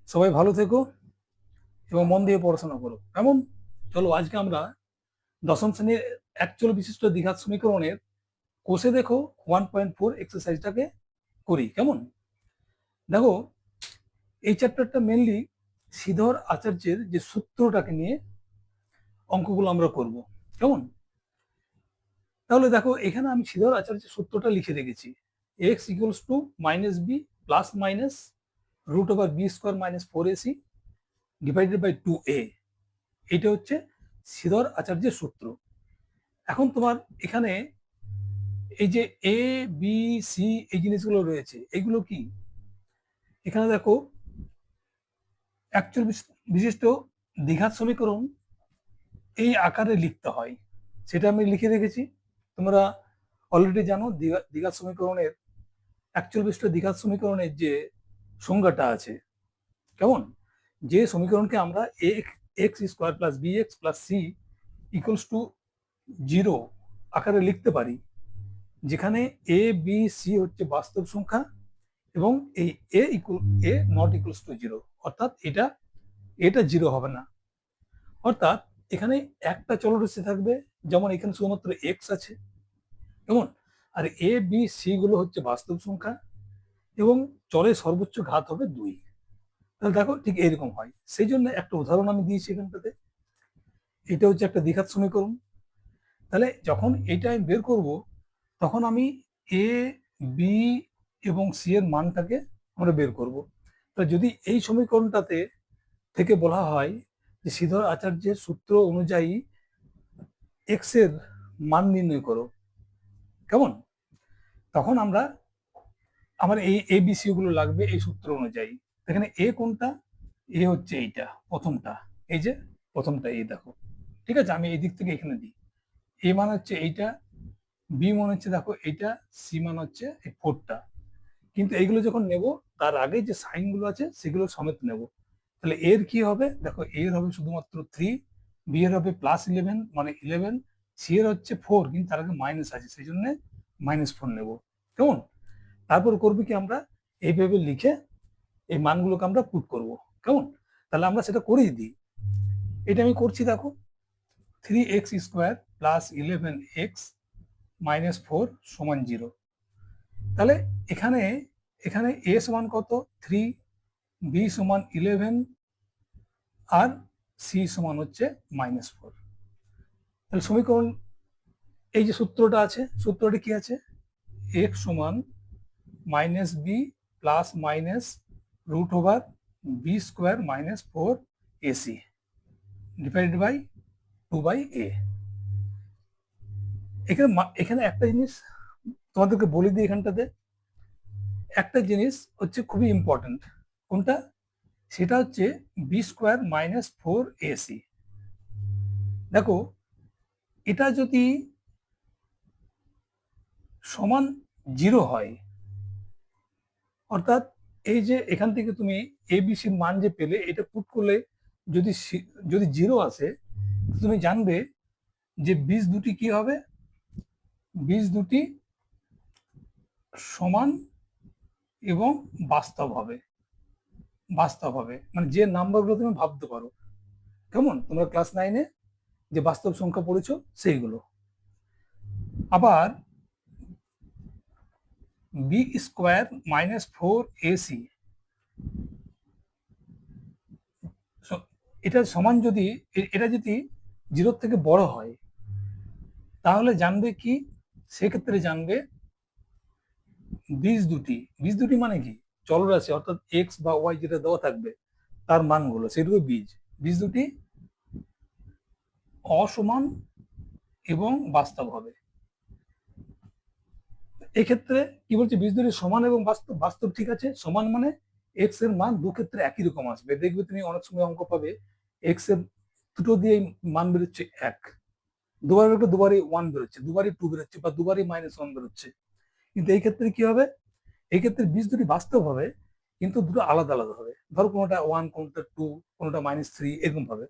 সবাই ভালো থেকো এবং মন দিয়ে পড়াশোনা করো। কেমন? চলো আজকে আমরা দশম শ্রেণীর একচল বিশিষ্ট দ্বিঘাত সমীকরণের কোষে দেখো 1.4 এক্সারসাইজটাকে করি। কেমন? দেখো, এই চ্যাপ্টারটা মেনলি শ্রীধর আচার্যের যে সূত্রটাকে নিয়ে অঙ্কগুলো আমরা করব। কেমন? তাহলে দেখো, এখানে আমি শ্রীধর আচার্যের সূত্রটা লিখে রেখেছি। X equals to minus B plus minus root over b square minus 4ac divided by 2a। এটা হচ্ছে শ্রীধর আচার্যের সূত্র। এখন তোমার এখানে এই যে এ বি সি এই জিনিসগুলো রয়েছে, এগুলো কি? এখানে দেখো, একচল বিশিষ্ট দ্বিঘাত সমীকরণ এই আকারে লিখতে হয়, সেটা আমি লিখে রেখেছি। তোমরা অলরেডি জানো দ্বিঘাত সমীকরণের, একচল বিশিষ্ট দ্বিঘাত সমীকরণের যে সংজ্ঞাটা আছে। কেমন? যে সমীকরণকে আমরা x square plus B x plus c equals to 0 আকারে লিখতে পারি, যেখানে এ বি সি হচ্ছে বাস্তব সংখ্যা এবং এই এ নট ইকুয়ালস টু 0, অর্থাৎ এটা 0 হবে না। অর্থাৎ এখানে একটা চলরাশি থাকবে, যেমন এখানে শুধুমাত্র এক্স আছে, কেমন? আর এ বি সি গুলো হচ্ছে বাস্তব সংখ্যা এবং চলের সর্বোচ্চ ঘাত হবে 2। তাহলে দেখো, ঠিক এরকম হয়। সেই জন্য একটা উদাহরণ আমি দিয়েছি এখানটাতে। এটা হচ্ছে একটা দ্বিঘাত সমীকরণ। তাহলে যখন এটা আমি বের করব, তখন আমি এ বি এবং সি এর মানটাকে আমরা বের করব। তা যদি এই সমীকরণটাতে থেকে বলা হয় যে শ্রীধর আচার্যের সূত্র অনুযায়ী এক্স এর মান নির্ণয় করো, কেমন? তখন আমার এই এবিসি গুলো লাগবে এই সূত্র অনুযায়ী। এখানে এ কোনটা? এ হচ্ছে এইটা, প্রথমটা। এই যে প্রথমটা, এই দেখো, ঠিক আছে? আমি এই দিক থেকে এখানে দিই। এ মান হচ্ছে এইটা, বি মান হচ্ছে দেখো এইটা, সি মান হচ্ছে এই 4টা। কিন্তু এইগুলো যখন নেব, তার আগে যে সাইন গুলো আছে সেগুলো সমেত নেব। তাহলে এর কি হবে? দেখো, এর হবে শুধুমাত্র 3, বি এর হবে +11 মানে 11, সি এর হচ্ছে 4 কিন্তু তার আগে মাইনাস আছে, সেই জন্য -4 নেব। কেমন? তারপর করবো কি, আমরা এইভাবে লিখে এই মানগুলোকে আমরা পুট করব। কেমন? তাহলে আমরা সেটা করেই দিই। এটা আমি করছি, দেখো, 3x² প্লাস 11x মাইনাস 4 সমান 0। তাহলে এখানে এখানে এ সমান কত? 3, বি সমান 11 আর সি সমান হচ্ছে -4। তাহলে সমীকরণ, এই যে সূত্রটা আছে, সূত্রটা কি আছে? এক্স সমান minus B plus minus root over b square minus 4ac divided by 2/a। এখানে এখানে একটা জিনিস তোমাদেরকে বলে দিই, এখানটাতে একটা জিনিস হচ্ছে খুবই ইম্পর্টেন্ট। কোনটা? সেটা হচ্ছে বি স্কোয়ার মাইনাস 4ac। দেখো, এটা যদি সমান 0 হয়, অর্থাৎ এই যে এখান থেকে তুমি এবিসির মান যে পেলে, এটা পুট করলে যদি যদি 0 আসে, তুমি জানবে যে বীজ দুটি কি হবে? বীজ দুটি সমান এবং বাস্তব হবে। বাস্তব হবে মানে যে নাম্বারগুলো তুমি ভাবতে পারো, কেমন? তোমরা ক্লাস 9-এ যে বাস্তব সংখ্যা পড়েছো সেইগুলো। আবার বি স্কোয়ার মাইনাস 4ac, এটা সমান যদি, এটা যদি 0 থেকে বড় হয়, তাহলে জানবে কি? সেক্ষেত্রে জানবে বীজ দুটি মানে কি? চলরাশি, অর্থাৎ এক্স বা ওয়াই যেটা দেওয়া থাকবে তার মানগুলো, সেগুলো বীজ দুটি অসমান এবং বাস্তব হবে। এক্ষেত্রে কি বলছে? বীজ দুটি সমান এবং বাস্তব। বাস্তব ঠিক আছে, সমান মানে এক্স এর মান দু ক্ষেত্রে একই রকম আসবে। দেখবে তুমি অনেক সময় অঙ্ক পাবে, এক্স এর দুটো দিয়ে মান বেরোচ্ছে 1, দুবার বেরোচ্ছে দুবারই 1 বেরোচ্ছে, দুবারই 2 বেরোচ্ছে, বা দুবারই -1 বেরোচ্ছে। কিন্তু এই ক্ষেত্রে কি হবে? এই ক্ষেত্রে বীজ দুটি বাস্তব হবে, কিন্তু দুটো আলাদা আলাদা হবে। ধরো কোনোটা 1, কোনোটা 2, কোনোটা -3, এরকম ভাবে।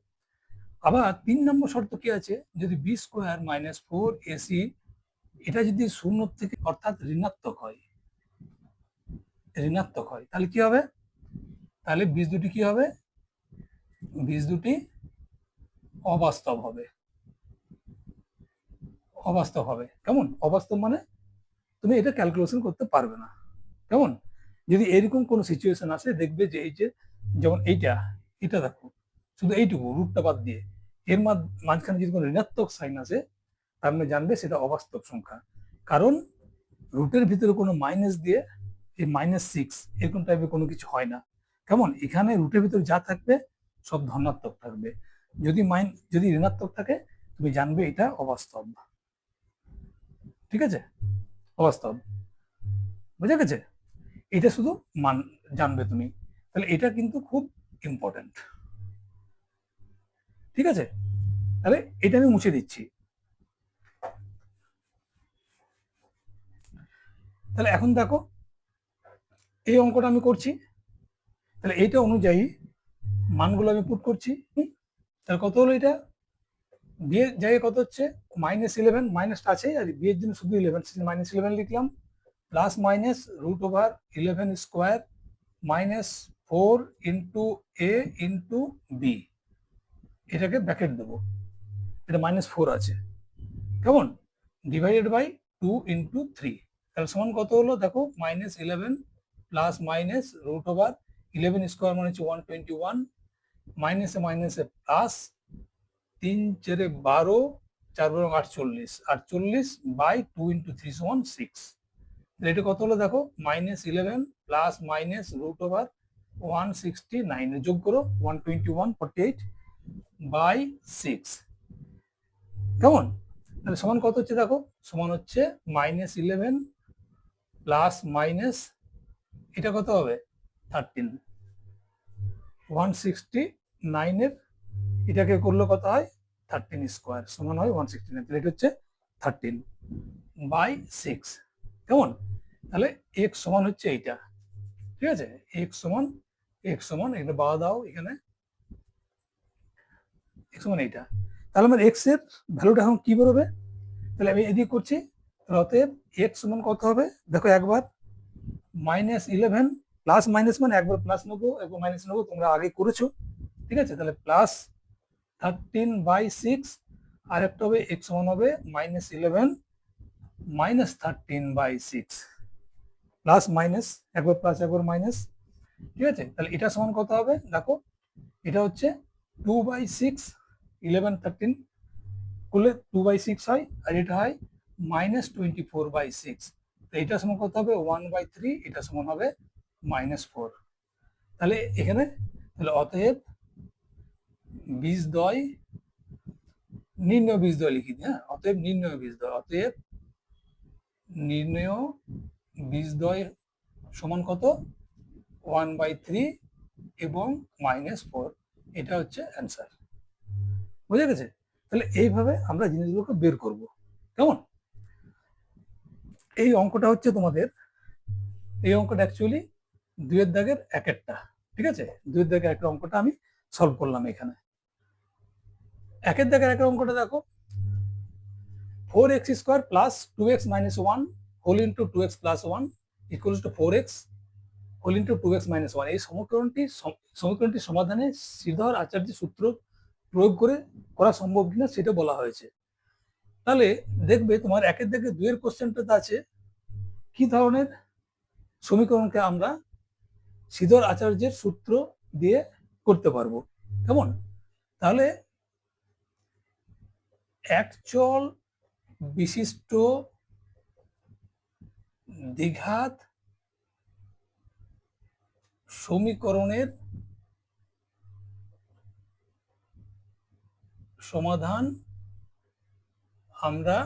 আবার 3 নম্বর শর্ত কি আছে? যদি বি স্কোয়ার মাইনাস 4ac এটা যদি 0 থেকে, অর্থাৎ ঋণাত্মক হয়, তাহলে কি হবে? তাহলে বীজ দুটি কি হবে? বীজ দুটি অবাস্তব হবে। অবাস্তব হবে কেমন? অবাস্তব মানে তুমি এটা ক্যালকুলেশন করতে পারবে না। কেমন? যদি এরকম কোনো সিচুয়েশন আসে, দেখবে যে এই যে যেমন এটা দেখো, শুধু এইটুকু রুটটা বাদ দিয়ে এর মাঝখানে যদি কোনো ঋণাত্মক সাইন আসে, তার মানে জানবে সেটা অবাস্তব সংখ্যা। কারণ রুটের ভিতরে কোনো মাইনাস দিয়ে এই -6 এরকম টাইপের কোনো কিছু হয় না। কেমন? এখানে রুটের ভিতরে যা থাকবে সব ধনাত্মক থাকবে। যদি ঋণাত্মক থাকে, তুমি জানবে এটা অবাস্তব। ঠিক আছে? অবাস্তব। বুঝে গেছে? এটা শুধু মান জানবে তুমি। তাহলে এটা কিন্তু খুব ইম্পর্টেন্ট। ঠিক আছে? তাহলে এটা আমি মুছে দিচ্ছি। তাহলে এখন দেখো, এই অঙ্কটা আমি করছি। তাহলে এইটা অনুযায়ী মানগুলো আমি পুট করছি। তাহলে কত হলো এটা? বিয়ের জায়গায় কত হচ্ছে? -11, মাইনাসটা আছে, আর বিয়ের জন্য শুধু 11, -11 লিখলাম। প্লাস মাইনাস √11 স্কোয়ার -4 ইন্টু এ ইন্টু বি, এটাকে ব্র্যাকেট দেবো, এটা -4 আছে। কেমন? ডিভাইডেড বাই 2 ইন্টু 3, তাহলে সমান কত হলো দেখো? -11 প্লাস মাইনাস √11 স্কোয়ার মানে হচ্ছে 121, মাইনাসে মাইনাসে প্লাস, 3 4 12, 4 বরং 48, 48 বাই 2 ইন্টু 3 সমান 6। এটা কত হলো দেখো? -11 প্লাস মাইনাস √169, যোগ করো 121 48 বাই 6। কেমন? তাহলে সমান কত হচ্ছে দেখো? সমান হচ্ছে -11 প্লাস মাইনাস, এটা কত হবে? 13। 169 এর এটাকে করলে কত হয়? 13 স্কোয়ার সমান হয় 169। তাহলে এটা হচ্ছে 13 বাই 6। কেমন? তাহলে x সমান হচ্ছে এইটা। ঠিক আছে? x সমান এটা বাদ দাও, এখানে x সমান এইটা। তাহলে আমার x এর ভ্যালুটা এখন কি বেরোবে? তাহলে আমি এদিকে করছি। অতএব x সমান কত হবে দেখো একবার? -11 প্লাস মাইনাস মানে একবার প্লাস নেবো একবার মাইনাস নেবো, তোমরা আগে করেছো। ঠিক আছে? তাহলে প্লাস 13 বাই 6, আর একটা হবে x সমান হবে -11 মাইনাস 13 বাই 6, প্লাস মাইনাস একবার প্লাস একবার মাইনাস। ঠিক আছে? তাহলে এটা সমান কত হবে দেখো? এটা হচ্ছে 2 বাই 6, 11 13 করলে 2 বাই 6 হয়, আর এটা হয় -24 বাই 6। তো এটা সমান কত হবে? 1 বাই 3, এটা সমান হবে -4। তাহলে এখানে তাহলে অতএব বীজদ্বয় নির্ণয় বীজদ্বয় লিখি দিই। হ্যাঁ, অতএব নির্ণয় বীজদ্বয়, অতএব নির্ণয় বীজদ্বয় সমান কত? 1 বাই 3 এবং -4, এটা হচ্ছে অ্যান্সার। বুঝে গেছে? তাহলে এইভাবে আমরা জিনিসগুলোকে বের করব। কেমন? এই অঙ্কটা হচ্ছে তোমাদের, এই অঙ্কটা অ্যাকচুয়ালি 2 এর দাগের এক একটা। ঠিক আছে? 2 এর দাগের একটা অঙ্কটা আমি সলভ করলাম এখানে। 1 এর দাগের একটা অঙ্কটা দেখো, 4x square plus 2x minus 1 whole into 2x plus 1 equals to 4x whole into 2x minus 1। এই সমীকরণটি সমাধানে শ্রীধর আচার্যের সূত্র প্রয়োগ করে করা সম্ভব কিনা সেটা বলা হয়েছে। তাহলে দেখবে তোমার 1 এর দাগে 2 এর কোশ্চেনটাতে আছে কি ধরনের সমীকরণকে আমরা শ্রীধর আচার্যের সূত্র দিয়ে করতে পারবো। কেমন? তাহলে একচল বিশিষ্ট দ্বিঘাত সমীকরণের সমাধান আমরা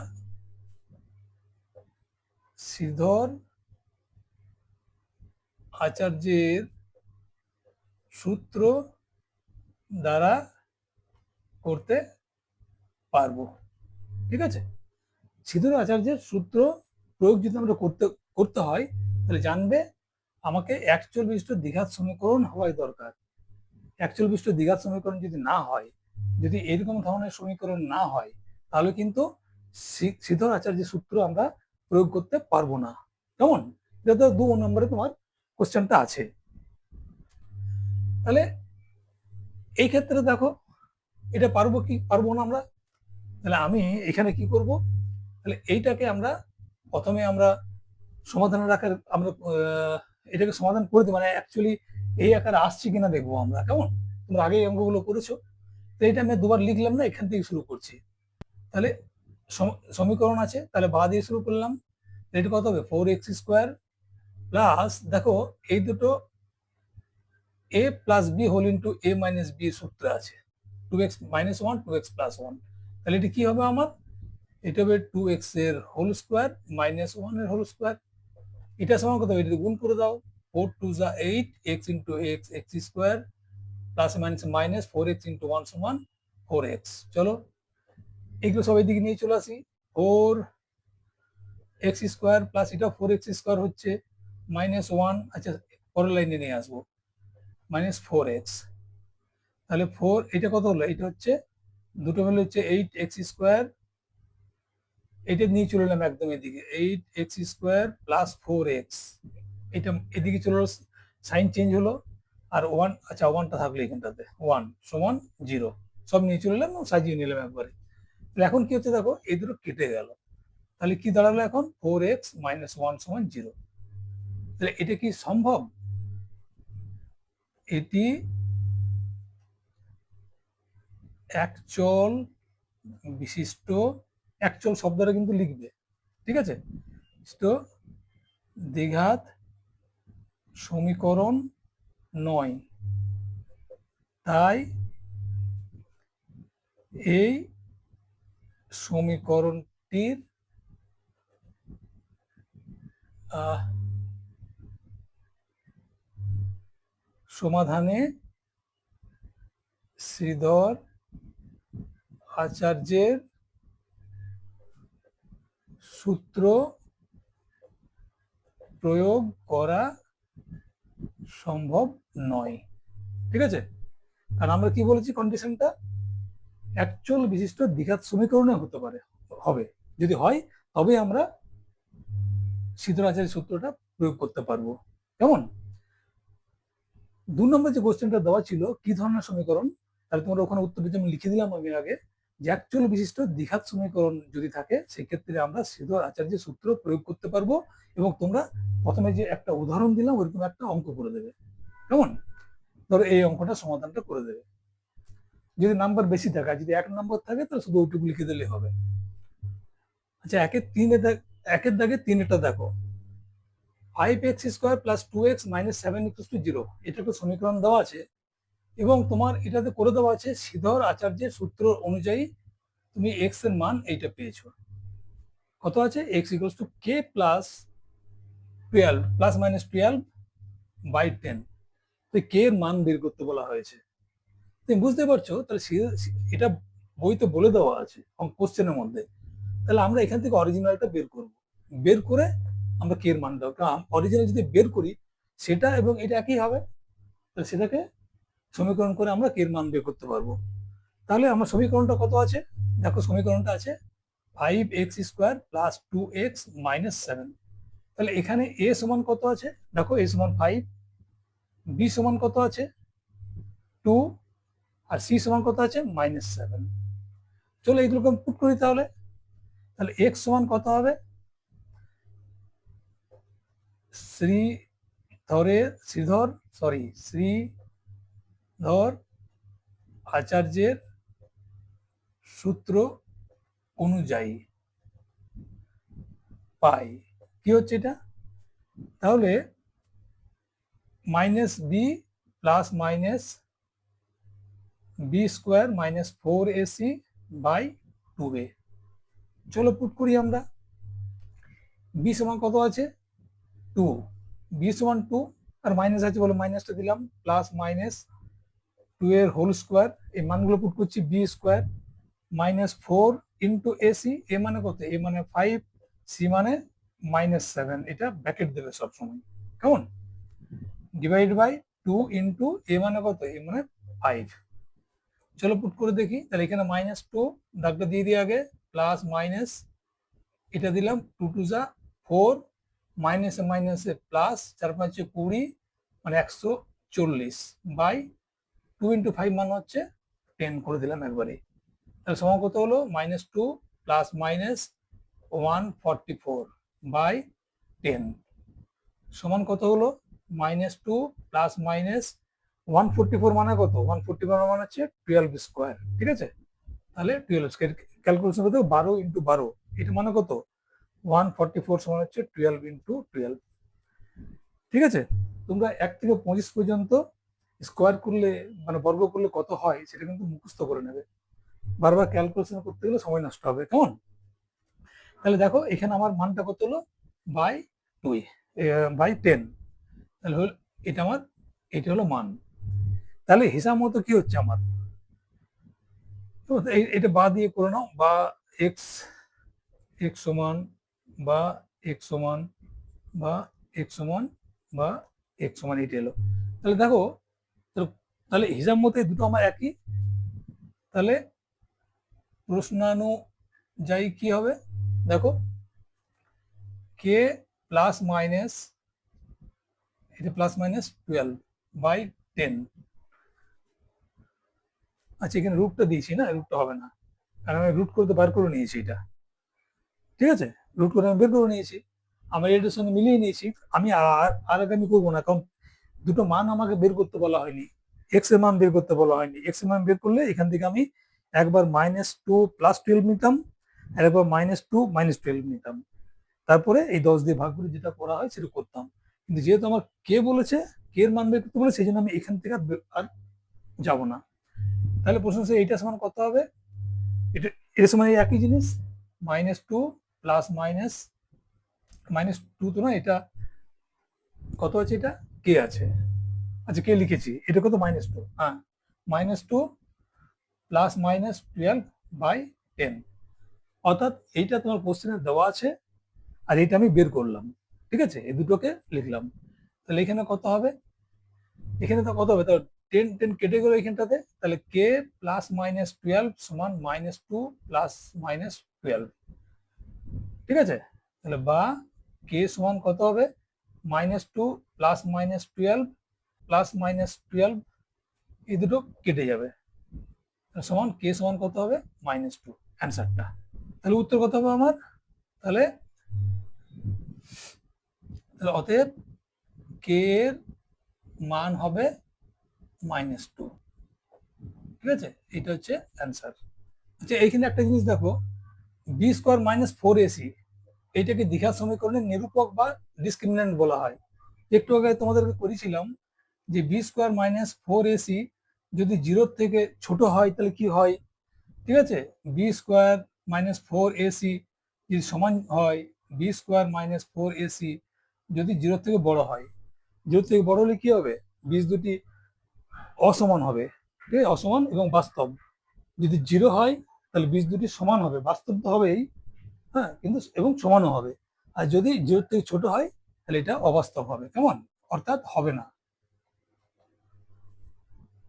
শ্রীধর আচার্যের সূত্র দ্বারা করতে পারবো। ঠিক আছে? শ্রীধর আচার্যের সূত্র প্রয়োগ যদি আমরা করতে হয়, তাহলে জানবে আমাকে একচল বিশিষ্ট দ্বিঘাত সমীকরণ হওয়াই দরকার। একচল বিশিষ্ট দ্বিঘাত সমীকরণ যদি না হয়, যদি এরকম ধরনের সমীকরণ না হয়, তাহলে কিন্তু শ্রীধর আচার্যের সূত্র আমরা প্রয়োগ করতে পারবো না। কেমন? এটা তো 2 নম্বরে তোমার কোশ্চেনটা আছে। তাহলে এই ক্ষেত্রে দেখো এটা পারবো কি পারবো না আমরা? তাহলে আমি এখানে কি করব, তাহলে এইটাকে আমরা প্রথমে আমরা সমাধানের আকার আমরা এটাকে সমাধান করে দিই, মানে অ্যাকচুয়ালি এই আকারে আসছে কিনা দেখবো আমরা। কেমন? তোমরা আগে এই অঙ্কগুলো করেছো, তো এটা আমি দুবার লিখলাম না, এখান থেকে শুরু করছি। তাহলে সমীকরণ আছে, তাহলে বা দিয়ে শুরু করলাম। এটা কত হবে? 4x² প্লাস, দেখো এই দুটো a plus b whole into a minus b সূত্র আছে, 2x মাইনাস 1 2x প্লাস 1। তাহলে এটা কি হবে আমার? এটা হবে 2x এর হোল স্কোয়ার মাইনাস 1 এর হোল স্কোয়ার। এটা সমান কত হবে? এটা গুণ করে দাও, 4 2 যা 8 x into x x square plus minus minus 4x into 1 সমান 4x। চলো এগুলো সব এদিকে নিয়ে চলে আসি। 4x স্কোয়ার প্লাস এটা 4x স্কোয়ার হচ্ছে মাইনাস 1, আচ্ছা পরের লাইনে নিয়ে আসবো, মাইনাস 4x। তাহলে 4 এটা কত হলো? এটা হচ্ছে দুটো মিলে হচ্ছে 8x স্কোয়ার, এটা নিয়ে চলে এলাম একদম এদিকে, 8x স্কোয়ার প্লাস 4x, এটা এদিকে চলে এলো, সাইন চেঞ্জ হলো, আর 1, আচ্ছা 1টা থাকলো এখানটাতে, 1 সমান 0, সব নিয়ে চলে এলাম, সাজিয়ে নিলাম একবারে। তাহলে এখন কি হচ্ছে দেখো, এই দুটো কেটে গেল, তাহলে কি দাঁড়ালো এখন? 4x মাইনাস 1 সমান 0। তাহলে এটা কি সম্ভব? এটি একচল বিশিষ্ট, একচল শব্দটা কিন্তু লিখবে, ঠিক আছে? তো দ্বিঘাত সমীকরণ নয়, তাই এই সমীকরণটির সমাধানে শ্রীধর আচার্যের সূত্র প্রয়োগ করা সম্ভব নয়। ঠিক আছে? কারণ আমরা কি বলেছি কন্ডিশনটা? একচল বিশিষ্ট দ্বিঘাত সমীকরণে হতে পারে, হবে, যদি হয় তবে আমরা শ্রীধর আচার্যের সূত্রটা প্রয়োগ করতে পারবো। কেমন? 2 নম্বর যে কোশ্চেনটা দেওয়া ছিল কি ধরনের সমীকরণ, তাহলে তোমরা ওখানে উত্তরটা যেমন লিখে দিলাম আমি আগে, যে একচল বিশিষ্ট দ্বিঘাত সমীকরণ যদি থাকে সেক্ষেত্রে আমরা শ্রীধর আচার্যের সূত্র প্রয়োগ করতে পারবো, এবং তোমরা প্রথমে যে একটা উদাহরণ দিলাম ওইরকম একটা অঙ্ক করে দেবে। কেমন? ধরো এই অঙ্কটা সমাধানটা করে দেবে, যদি নাম্বার বেশি থাকে, যদি 1 নম্বর থাকে তাহলে শুধু ওইটুকু লিখে দিলে হবে। আচ্ছা একের দাগে 3 দেখো, 5x² plus 2x minus 7 equal to 0, এটা একটা সমীকরণ দেওয়া আছে, এবং তোমার এটাতে করে দেওয়া আছে শ্রীধর আচার্যের সূত্র অনুযায়ী তুমি x এর মান এইটা পেয়েছো, কত আছে? x equal to k plus 12 plus minus 12 by 10। তো k এর মান বের করতে বলা হয়েছে। তুমি বুঝতে পারছো? তাহলে এটা বইতে বলে দেওয়া আছে কোশ্চেনের মধ্যে, তাহলে আমরা এখান থেকে অরিজিনালটা বের করব, বের করে আমরা কে এর মান দেবো, কারণ অরিজিনাল যদি বের করি সেটা এবং এটা একই হবে, তাহলে সেটাকে সমীকরণ করে আমরা কে এর মান বের করতে পারবো। তাহলে আমার সমীকরণটা কত আছে? দেখো সমীকরণটা আছে 5x² প্লাস 2x মাইনাস 7। তাহলে এখানে a সমান কত আছে? দেখো a সমান 5, b সমান কত আছে? 2, আর c সমান কত আছে? মাইনাস 7। চলো এইগুলোকে পুট করি তাহলে। তাহলে x সমান কত হবে? শ্রীধর আচার্যের সূত্র অনুযায়ী পাই, কি হচ্ছে এটা? তাহলে minus B plus minus B square minus 4ac by 2a। চলো পুট করি আমরা। বি সমান কত আছে? 2, বি সমান 2, আর মাইনাস আছে বলে মাইনাসটা দিলাম, প্লাস মাইনাস 2 এর হোল স্কোয়ার, এই মানগুলো পুট করছি, B square minus 4 into AC, A মানে কত? এ মানে 5, সি মানে মাইনাস 7, এটা ব্র্যাকেট দেবে সবসময়। কেমন? ডিভাইড বাই 2 ইন্টু এ মানে কত? এ মানে 5। চলো পুট করে দেখি, তাহলে এখানে মাইনাস 2 দাগটা দিয়ে দিই আগে, প্লাস মাইনাস এটা দিলাম, 2 2 যা 4, মাইনাসে মাইনাসে প্লাস, 4 5 20, মানে 40 বাই 2 × 5 মান হচ্ছে 10 করে দিলাম একবারে। তাহলে সমান কত হলো -2 প্লাস মাইনাস 144 বাই 10 সমান কত হলো -2 প্লাস মাইনাস 144 মানে কত? 144 মানে হচ্ছে 12 স্কোয়ার। ঠিক আছে, তাহলে 12 স্কোয়ার ক্যালকুলেশন করতে 12 × 12, এটা মানে কত? 144 সমান হচ্ছে 12 × 12। ঠিক আছে, তোমরা 1 থেকে 25 পর্যন্ত স্কোয়ার করলে মানে বর্গ করলে কত হয় সেটা কিন্তু মুখস্থ করে নেবে, বারবার ক্যালকুলেশন করতে গেলে সময় নষ্ট হবে। কেমন? তাহলে দেখো এখানে আমার মানটা কত হলো বাই 2 বাই 10, তাহলে হলো এটা আমার, এটা হলো মান। তাহলে হিসাব মতো কি হচ্ছে আমার, তো এটা বা দিয়ে করে নাও, বা এক্স এক্স সমান বা এক্স সমান বা এক্স সমান বা এক্স সমান, এটা এলো। তাহলে দেখো, তাহলে হিসাব মতো এই দুটো আমার একই, তাহলে প্রশ্নানুযায়ী কি হবে দেখো, কে প্লাস মাইনাস, এটা প্লাস মাইনাস 12 বাই 10। আচ্ছা, এখানে রুটটা দিয়েছি না, রুটটা হবে না, কারণ আমি রুট করতে বার করে নিয়েছি এটা। ঠিক আছে, রুট করে আমি বের করে নিয়েছি, আমার এটার সঙ্গে মিলিয়ে নিয়েছি। আমি আর আগামী করবো না, কারণ দুটো মান আমাকে বের করতে বলা হয়নি, এক্স এর মান বের করতে বলা হয়নি। এক্স এর মান বের করলে এখান থেকে আমি একবার -2 প্লাস 12 নিতাম, আর একবার -2 -12 নিতাম, তারপরে এই 10 দিয়ে ভাগ করে যেটা করা হয় সেটা করতাম। কিন্তু যেহেতু আমার কে বলেছে, কে এর মান বের করতে বলে, সেই জন্য আমি এখান থেকে আর যাবো না। তাহলে প্রশ্ন হচ্ছে এইটা সমান কত হবে, এটা এর সমান একই জিনিস, -2 প্লাস -2 তো না, এটা কত আছে, এটা কে আছে, আচ্ছা কে লিখেছি, এটা কত -2, হ্যাঁ -2 প্লাস -12 বাই 10, অর্থাৎ এইটা তোমার কোশ্চেনে দেওয়া আছে আর এটা আমি বের করলাম। ঠিক আছে, এই দুটোকে লিখলাম। তাহলে এখানে কত হবে, এখানে তো কত হবে, তো 10 10 কেটে গেল এখানটাতে, তাহলে কে প্লাস -12 সমান -2 প্লাস -12। ঠিক আছে, তাহলে বা কে সমান কত হবে, -2 প্লাস -12 প্লাস -12, এই দুটো কেটে যাবে, সমান কে সমান কত হবে -2, অ্যান্সারটা। তাহলে উত্তর কত হবে আমার, তাহলে অতএব কে এর মান হবে -2। ঠিক আছে, এটা হচ্ছে অ্যান্সার। আচ্ছা, এইখানে একটা জিনিস দেখো, বি স্কোয়ার -4ac, এইটাকে দ্বিঘাত সমীকরণের নিরূপক বা ডিসক্রিমিন্যান্ট বলা হয়। একটু আগে তোমাদেরকে করেছিলাম যে বি স্কোয়ার -4ac যদি 0 থেকে ছোট হয় তাহলে কি হয়। ঠিক আছে, বি স্কোয়ার -4ac যদি সমান হয়, বি স্কোয়ার -4ac যদি 0 থেকে বড় হয়, 0 থেকে বড় হলে কি হবে, বীজ দুটি অসমান হবে। ঠিক আছে, অসমান এবং বাস্তব। যদি 0 হয় তাহলে বীজ দুটি সমান হবে, বাস্তব তো হবেই, হ্যাঁ, কিন্তু এবং সমানও হবে। আর যদি 0 থেকে ছোট হয় তাহলে এটা অবাস্তব হবে। কেমন, অর্থাৎ হবে না।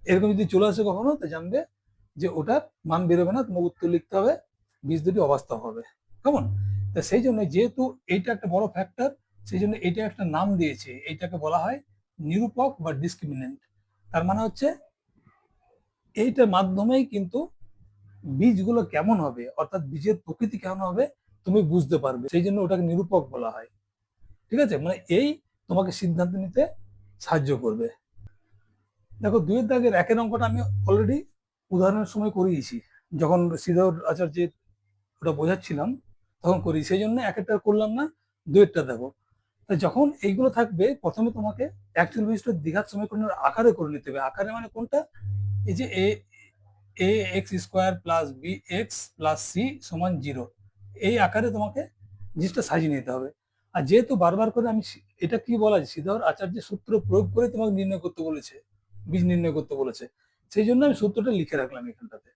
এরকম যদি চলে আসে কখনো, তো জানবে যে ওটার মান বেরোবে না, তোমার উত্তর লিখতে হবে বীজ দুটি অবাস্তব হবে। কেমন, তা সেই জন্য যেহেতু এইটা একটা বড় ফ্যাক্টর, সেই জন্য এটা একটা নাম দিয়েছে, এইটাকে বলা হয় নিরূপক বা ডিসক্রিমিনেন্ট। তার মানে হচ্ছে এইটার মাধ্যমেই কিন্তু বীজগুলো কেমন হবে, অর্থাৎ বীজের প্রকৃতি কেমন হবে তুমি বুঝতে পারবে, সেই জন্য ওটাকে নিরূপক বলা হয়। ঠিক আছে, মানে এই তোমাকে সিদ্ধান্ত নিতে সাহায্য করবে। দেখো, 2 এর দাগের 1 অঙ্কটা আমি অলরেডি উদাহরণের সময় করিয়েছি, যখন শ্রীধর আচার্যের ওটা বোঝাচ্ছিলাম তখন করি, সেই জন্য 1 করলাম না, 2 দেখো। যখন এইগুলো থাকবে, প্রথমে তোমাকে অ্যাকচুয়াল বিশিষ্ট দ্বিঘাত সমীকরণের আকারে করে নিতে হবে। আকারে মানে কোনটা, এই যে A X square plus B x plus C সমান 0, এই আকারে তোমাকে জিনিসটা সাজিয়ে নিতে হবে। আর যেহেতু বারবার করে আমি এটা কি বলা যায়, শ্রীধর আচার্যের সূত্র প্রয়োগ করে তোমাকে নির্ণয় করতে বলেছে, বীজ নির্ণয় করতে বলেছে, সেই জন্য আমি সূত্রটা লিখে রাখলাম এখানটাতে।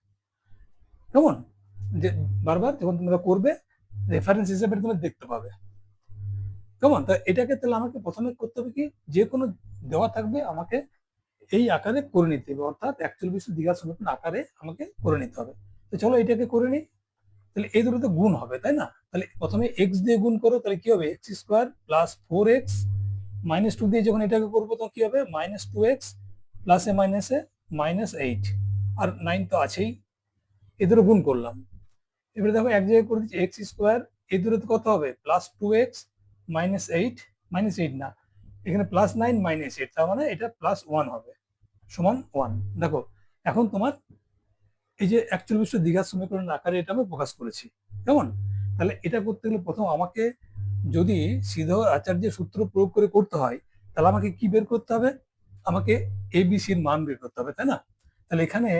কেমন, যে বারবার যখন তোমরা করবে রেফারেন্স হিসেবে তোমরা দেখতে পাবে। কেমন, তা এটাকে তাহলে আমাকে প্রথমে করতে হবে কি, যে কোনো দেওয়া থাকবে আমাকে এই আকারে করে নিতে হবে, অর্থাৎ অ্যাকচুয়াল বিশিষ্ট দ্বিঘাত সমীকরণ আকারে আমাকে করে নিতে হবে। তো চলো এটাকে করে নিই। তাহলে এই দুটোতে গুণ হবে, তাই না? তাহলে প্রথমে এক্স দিয়ে গুণ করো, তাহলে কি হবে, এক্স স্কোয়ার প্লাস 4x -2 দিয়ে যখন এটাকে করবো তখন কি হবে, -2x প্লাসে মাইনাসে -8, আর 9 তো আছেই, এ দুটো গুণ করলাম। এবারে দেখো এক জায়গায় করে দিচ্ছি এক্স স্কোয়ার, এই দূরত্ব কত হবে, +2x -8, -8 না, এখানে +9 -8, তার মানে এটা +1 হবে, সমান 1। দেখো এখন তোমার এই যে অ্যাকচুয়াল বিশ্ব দ্বিঘাত সমীকরণ আকারে এটা আমি প্রকাশ করেছি, কেমন? তাহলে এটা করতে গেলে প্রথম আমাকে যদি সিধা আচার্যের সূত্র প্রয়োগ করে করতে হয়, তাহলে আমাকে কি বের করতে হবে, আমাকে এবিসির মান বের করতে হবে, তাই না? তাহলে এখানে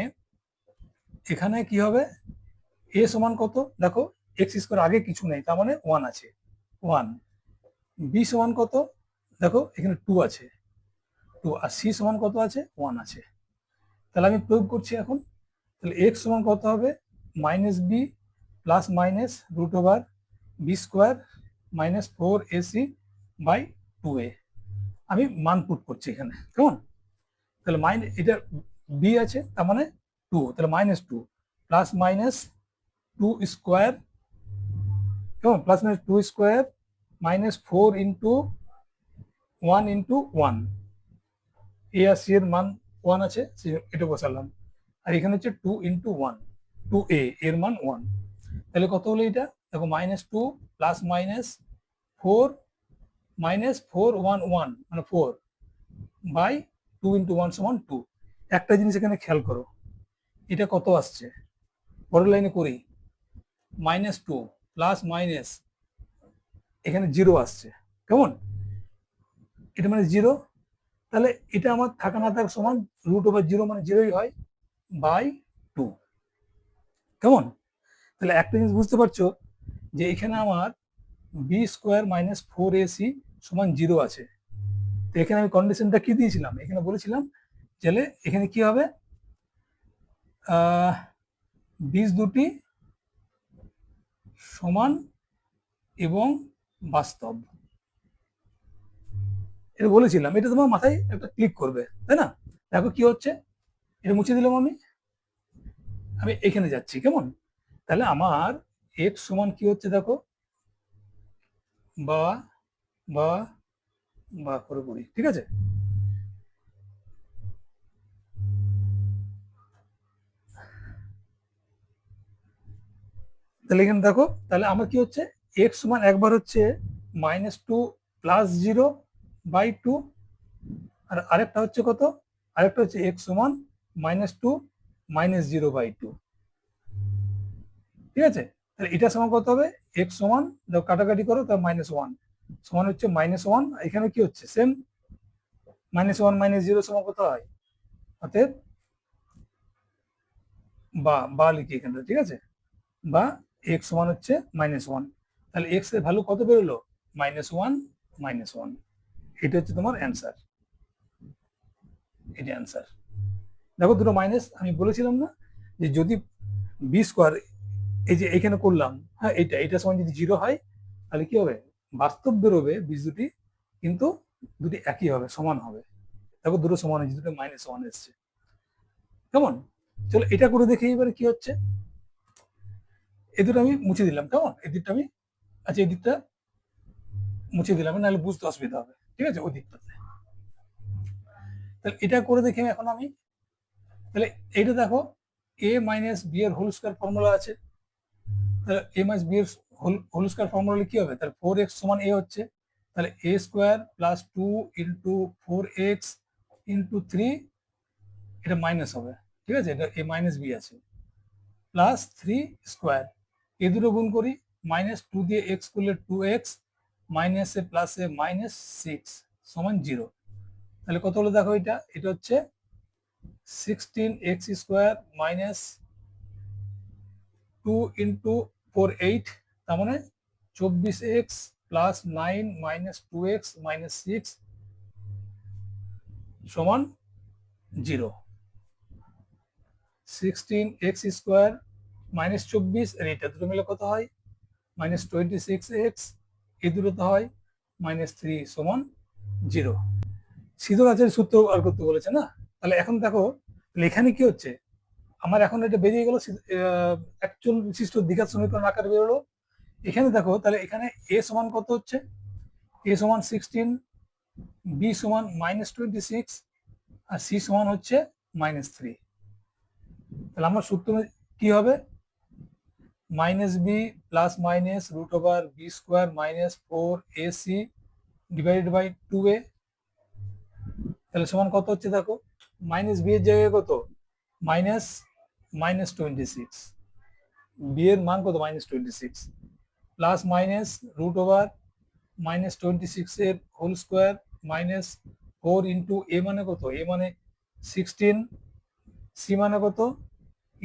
এখানে কি হবে, এ সমান কত, দেখো এক্স স্কোয়ার আগে কিছু নেই, তার মানে 1 আছে, 1। বি সমান কত, দেখো এখানে 2 আছে, 2, আর সি সমান কত আছে, 1 আছে। তাহলে আমি প্রয়োগ করছি এখন, তাহলে এক্স সমান কত হবে, -b plus minus √B square -4ac by 2a। আমি মান পুট করছি এখানে, কেমন? তাহলে এটা বি আছে, তার মানে 2, তাহলে -2 প্লাস মাইনাস 2 স্কোয়ার, কেমন, plus minus 2 square -4 into 1 into 1, এ আর সি এর মান 1 আছে, এটা বসালাম, আর এখানে হচ্ছে 2 ইন্টু 1, 2a এর মান 1। তাহলে কত হলো এটা, দেখো -2 প্লাস মাইনাস 4 -4 1 1 মানে 4 বাই 2 ইন্টু 1 সমান 2। একটা জিনিস এখানে খেয়াল করো, এটা কত আসছে, পরের লাইনে করি, -2 প্লাস মাইনাস এখানে 0 আসছে, কেমন, এটা মানে 0, তাহলে এটা আমার থাকা না থাকা সমান √0 মানে 0ই হয়, বাই 2, কেমন? তাহলে একটা জিনিস বুঝতে পারছো যে এখানে আমার বি স্কোয়ার -4ac সমান 0 আছে। তো এখানে আমি কন্ডিশনটা কি দিয়েছিলাম, এখানে বলেছিলাম তাহলে এখানে কি হবে, বীজ দুটি সমান এবং বাস্তব, এটা বলেছিলাম, এটা তোমার মাথায় একটা ক্লিক করবে, তাই না? দেখো কি হচ্ছে, এটা মুছে দিলাম আমি, আমি এখানে যাচ্ছি, কেমন? তাহলে আমার এক্স সমান কি হচ্ছে, দেখো বা বা বা করে করি, ঠিক আছে? তাহলে এখানে দেখো, তাহলে আমার কি হচ্ছে, এক্স সমান একবার হচ্ছে -2 প্লাস 0 বাই 2, আর আরেকটা হচ্ছে কত, আরেকটা হচ্ছে এক্স সমান -2 -0 বাই 2, ঠিক আছে? তাহলে এটা সমান কত হবে, এক্স সমান, দেখো কাটাকাটি করো, তার -1 সমান হচ্ছে -1, এখানে কি হচ্ছে সেম, -1 -0 সমান কত হয়, অতএব বা লিখি এখানে, ঠিক আছে, বা এক্স সমান হচ্ছে -1, তাহলে এক্স এর ভ্যালু কত বেরোলো, -1 -1, এটা হচ্ছে তোমার অ্যান্সার, এটা অ্যান্সার। দেখো দুটো মাইনাস, আমি বলেছিলাম না যে যদি বি স্কোয়ার, এই যে এখানে করলাম, হ্যাঁ এটা সমান যদি 0 হয়, তাহলে কি হবে, বাস্তব বেরোবে বীজ দুটি, কিন্তু দুটি একই হবে, সমান হবে। দেখো দুটো সমান হয়েছে, দুটো -1 এসছে, কেমন? চলো এটা করে দেখি এবারে কি হচ্ছে, এই দুটো আমি মুছে দিলাম, কেমন, এই দিকটা আমি, আচ্ছা এই দিকটা মুছে দিলাম, নাহলে বুঝতে অসুবিধা হবে, ঠিক আছে, ওই দিকটাতে। তাহলে এটা করে দেখি এখন আমি, তাহলে এইটা দেখো a মাইনাস বি এর হোল স্কয়ার ফর্মুলা আছে, তাহলে a মাইনাস বি এর হোল স্কয়ার ফর্মুলা কি হবে, তাহলে 4x সমান a হচ্ছে, তাহলে a square plus 2 into 4x into 3, এটা মাইনাস হবে, ঠিক আছে, এটা a মাইনাস বি আছে, প্লাস 3 স্কোয়ার, এ দুটো গুণ করি, -2 দিয়ে x করলে 2x মাইনাসে প্লাসে -6 সমান 0। তাহলে কত হলো দেখো, এটা হচ্ছে 16x স্কোয়ার মাইনাস 2 ইন্টু 4 8, তার মানে 24x plus 9 minus 2x minus 6 সমান 0। 16x স্কোয়ার মাইনাস 24, আর এটা দুটো মিলে কত হয়, -26x, এই দুটো হয় -3 সমান 0। সিধর আচার্য সূত্র আর করতে বলেছে না, তাহলে এখন দেখো, এখানে কি হচ্ছে, আমার এখন এটা বেরিয়ে গেল, অ্যাকচুয়াল বিশিষ্ট দ্বিঘাত সমীকরণ আকারে বেরোলো। এখানে দেখো, তাহলে এখানে এ সমান কত হচ্ছে, এ সমান 16 বি সমান -26 আর সি সমান হচ্ছে -3। তাহলে আমার সূত্র কি হবে? -b plus minus √b² -4ac divided by 2a। তাহলে সমান কত হচ্ছে দেখো, -b এর জায়গায় কত, -26, বি এর মান কত -26, প্লাস মাইনাস √-26 এর হোল স্কোয়ার -4 ইন্টু এ মানে কত, এ মানে 16, সি মানে কত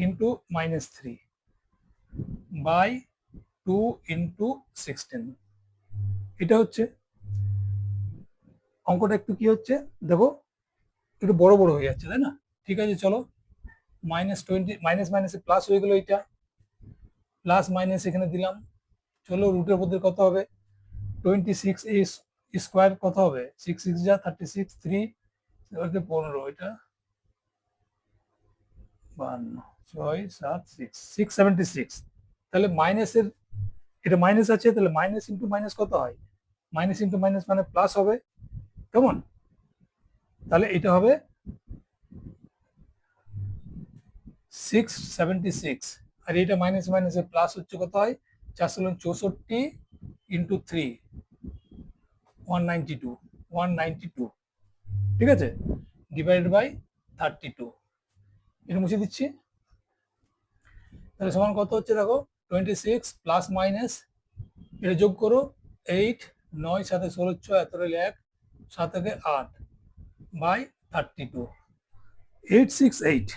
ইন্টু -3 বাই 2 ইন্টু 16। এটা হচ্ছে অঙ্কটা। একটু কি হচ্ছে দেখো, একটু বড় বড় হয়ে যাচ্ছে, তাই না? ঠিক আছে, চলো -20 মাইনাস মাইনাসে প্লাস হয়ে গেল, এটা প্লাস মাইনাস এখানে দিলাম। চলো রুটের মধ্যে কত হবে, 26 স্কোয়ার কত হবে, 6 6 যা 36, 3 15, এটা 52, 6 7 6 676। তাহলে মাইনাসের, এটা মাইনাস আছে, তাহলে মাইনাস ইন্টু মাইনাস কত হয়, মাইনাস ইন্টু মাইনাস মানে প্লাস হবে, কেমন? তাহলে এটা হবে 676, আর এটা মাইনাস মাইনাসে প্লাস হচ্ছে কত হয়, 464 ইন্টু 3 192, 192, ঠিক আছে, ডিভাইডেড বাই 32। এটা মুছে দিচ্ছি। তাহলে সমান কত হচ্ছে দেখো, 26 প্লাস মাইনাস, এটা যোগ করো, 8 9 7 16 6 এত 1 7 8 বাই 32, 868।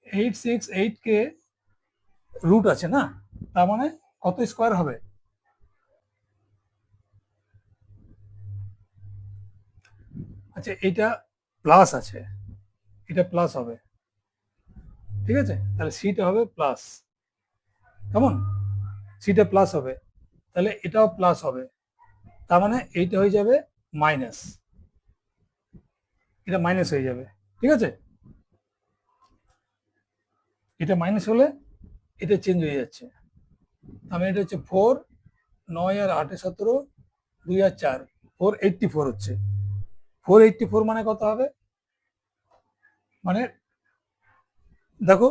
868 কে রুট আছে না, তার মানে কত স্কোয়ার হবে, আচ্ছা এটা প্লাস আছে, এটা প্লাস হবে, ঠিক আছে, তাহলে সিটা হবে প্লাস, কেমন, সিটা প্লাস হবে, তাহলে এটাও প্লাস হবে, তার মানে এইটা হয়ে যাবে মাইনাস, এটা মাইনাস হয়ে যাবে, ঠিক আছে, এটা মাইনাস হলে এটা চেঞ্জ হয়ে যাচ্ছে, তার মানে এটা হচ্ছে 4 9 আর 8 17 2 আর 4 484 হচ্ছে, 484 মানে কত হবে, মানে দেখো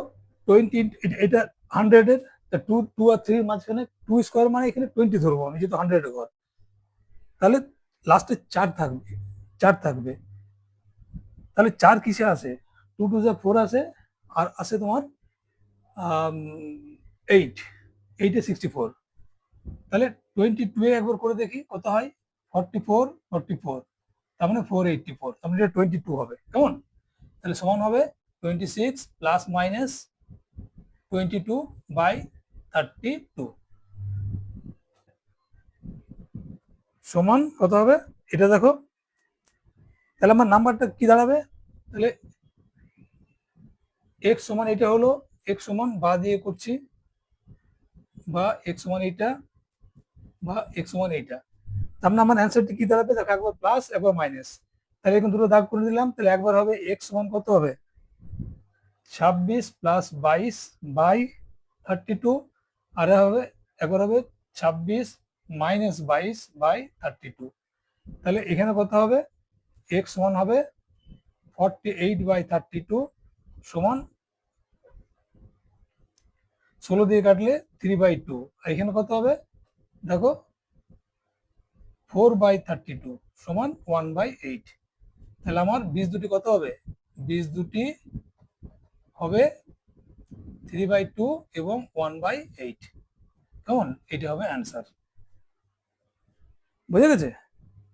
20, এটা 100 এর, টু টু আর 3 মাঝখানে 2 স্কোয়ার মানে এখানে 20 ধরবো আমি, যেহেতু 100 এর ঘর, তাহলে লাস্টে 4 থাকবে, 4 থাকবে, তাহলে 4 কিসে আসে, 2 2 যা 4 আসে, আর আসে তোমার 8, 8 এ 64, তাহলে 22 এ একবার করে দেখি কত হয়, 44 44, তার মানে 484, তার মানে এটা 22 হবে, কেমন? তাহলে সমান হবে 26 প্লাস মাইনাস 22 বাই 32 সমান কত হবে, এটা দেখো, তাহলে আমার নাম্বারটা কি দাঁড়াবে, তাহলে x সমান এটা হলো, x সমান বা দিয়ে করছি, বা x সমান এইটা, বা x সমান এইটা, তার মানে আমার অ্যান্সারটি কি দাঁড়াবে দেখো, একবার প্লাস একবার মাইনাস, তাহলে এখন দুটো দাগ করে দিলাম, তাহলে একবার হবে x সমান কত হবে, 26 প্লাস 22 বাই 32, আর হবে একবার হবে 26 মাইনাস 22 বাই 32, তাহলে এখানে কত হবে, x সমান হবে 48 বাই 32 সমান 16 দিয়ে কাটলে 3/2, আর এখানে কত হবে দেখো, 4/32 সমান 1/8, তাহলে আমার বীজ দুটি কত হবে, বীজ দুটি হবে 3/2 এবং 1/8, কেমন, এটা হবে অ্যান্সার। বুঝে গেছে?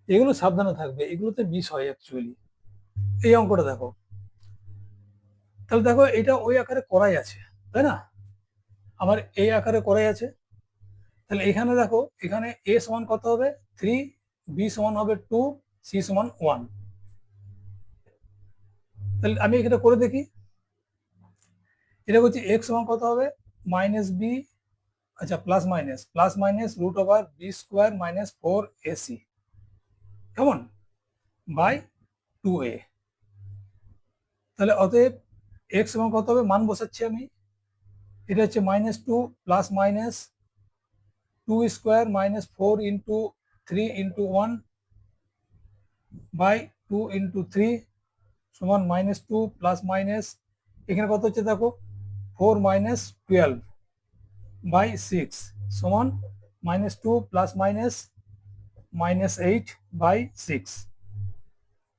এগুলো সাবধানে থাকবে, এগুলোতে মিস হয় অ্যাকচুয়ালি। এই অঙ্কটা দেখো, তাহলে দেখো এটা ওই আকারে করাই আছে, তাই না, আমার এই আকারে করাই আছে, তাহলে এখানে দেখো, এখানে a সমান কত হবে 3, b সমান হবে 2, c সমান 1, তাহলে আমি এখানে করে দেখি, এটা হচ্ছে x সমান কত হবে -b, আচ্ছা প্লাস মাইনাস √b² -4ac, কেমন, বাই 2a, তাহলে অতএব x সমান কত হবে, মান বসাচ্ছি আমি, এটা হচ্ছে -2 plus minus 2² -4 into 3 into 1 by 2 into 3 সমান -2 প্লাস মাইনাস এখানে কত হচ্ছে দেখো 4 মাইনাস 12 বাই 6 সমান -2 প্লাস মাইনাস -8 বাই 6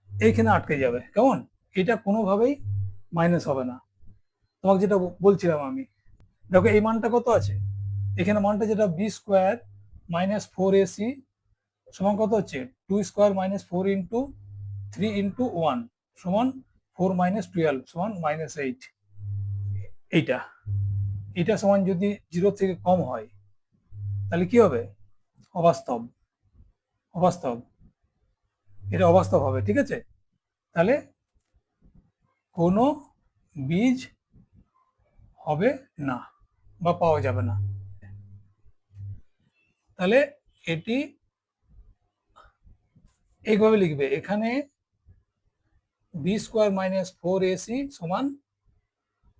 এইখানে আটকে যাবে। কেমন? এটা কোনোভাবেই মাইনাস হবে না। তোমাকে যেটা বলছিলাম আমি, দেখো এই মানটা কত আছে, এখানে মানটা যেটা বি স্কোয়ার মাইনাস 4ac সমান কত হচ্ছে 2 স্কোয়ার মাইনাস 4 ইন্টু 3 ইন্টু 1 সমান 4 মাইনাস 12 সমান -8। এইটা এটা সমান যদি 0 থেকে কম হয় তাহলে কি হবে? অবাস্তব। অবাস্তব, এটা অবাস্তব হবে। ঠিক আছে, তাহলে কোনো বীজ হবে না বা পাওয়া যাবে না। তাহলে এটি এইভাবে লিখবে, এখানে বি স্কোয়ার মাইনাস 4ac সমান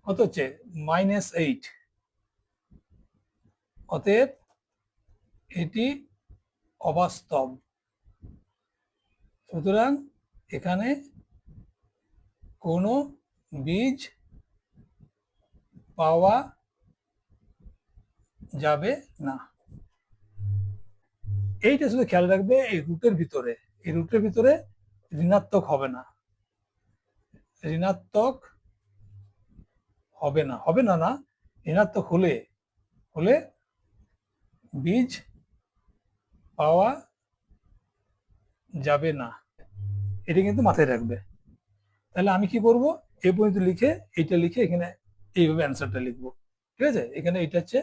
কত হচ্ছে -8। অতএব এটি অবাস্তব। সুতরাং এখানে কোনো বীজ পাওয়া যাবে না। এইটা শুধু খেয়াল রাখবে, এই রুটের ভিতরে ঋণাত্মক হবে না। ঋণাত্মক হবে না না, ঋণাত্মক হলে হলে বীজ পাওয়া যাবে না। এটা কিন্তু মাথায় রাখবে। তাহলে আমি কি করব, এ পর্যন্ত লিখে এইটা লিখে এখানে এইভাবে অ্যান্সারটা লিখবো। ঠিক আছে, এখানে এটা হচ্ছে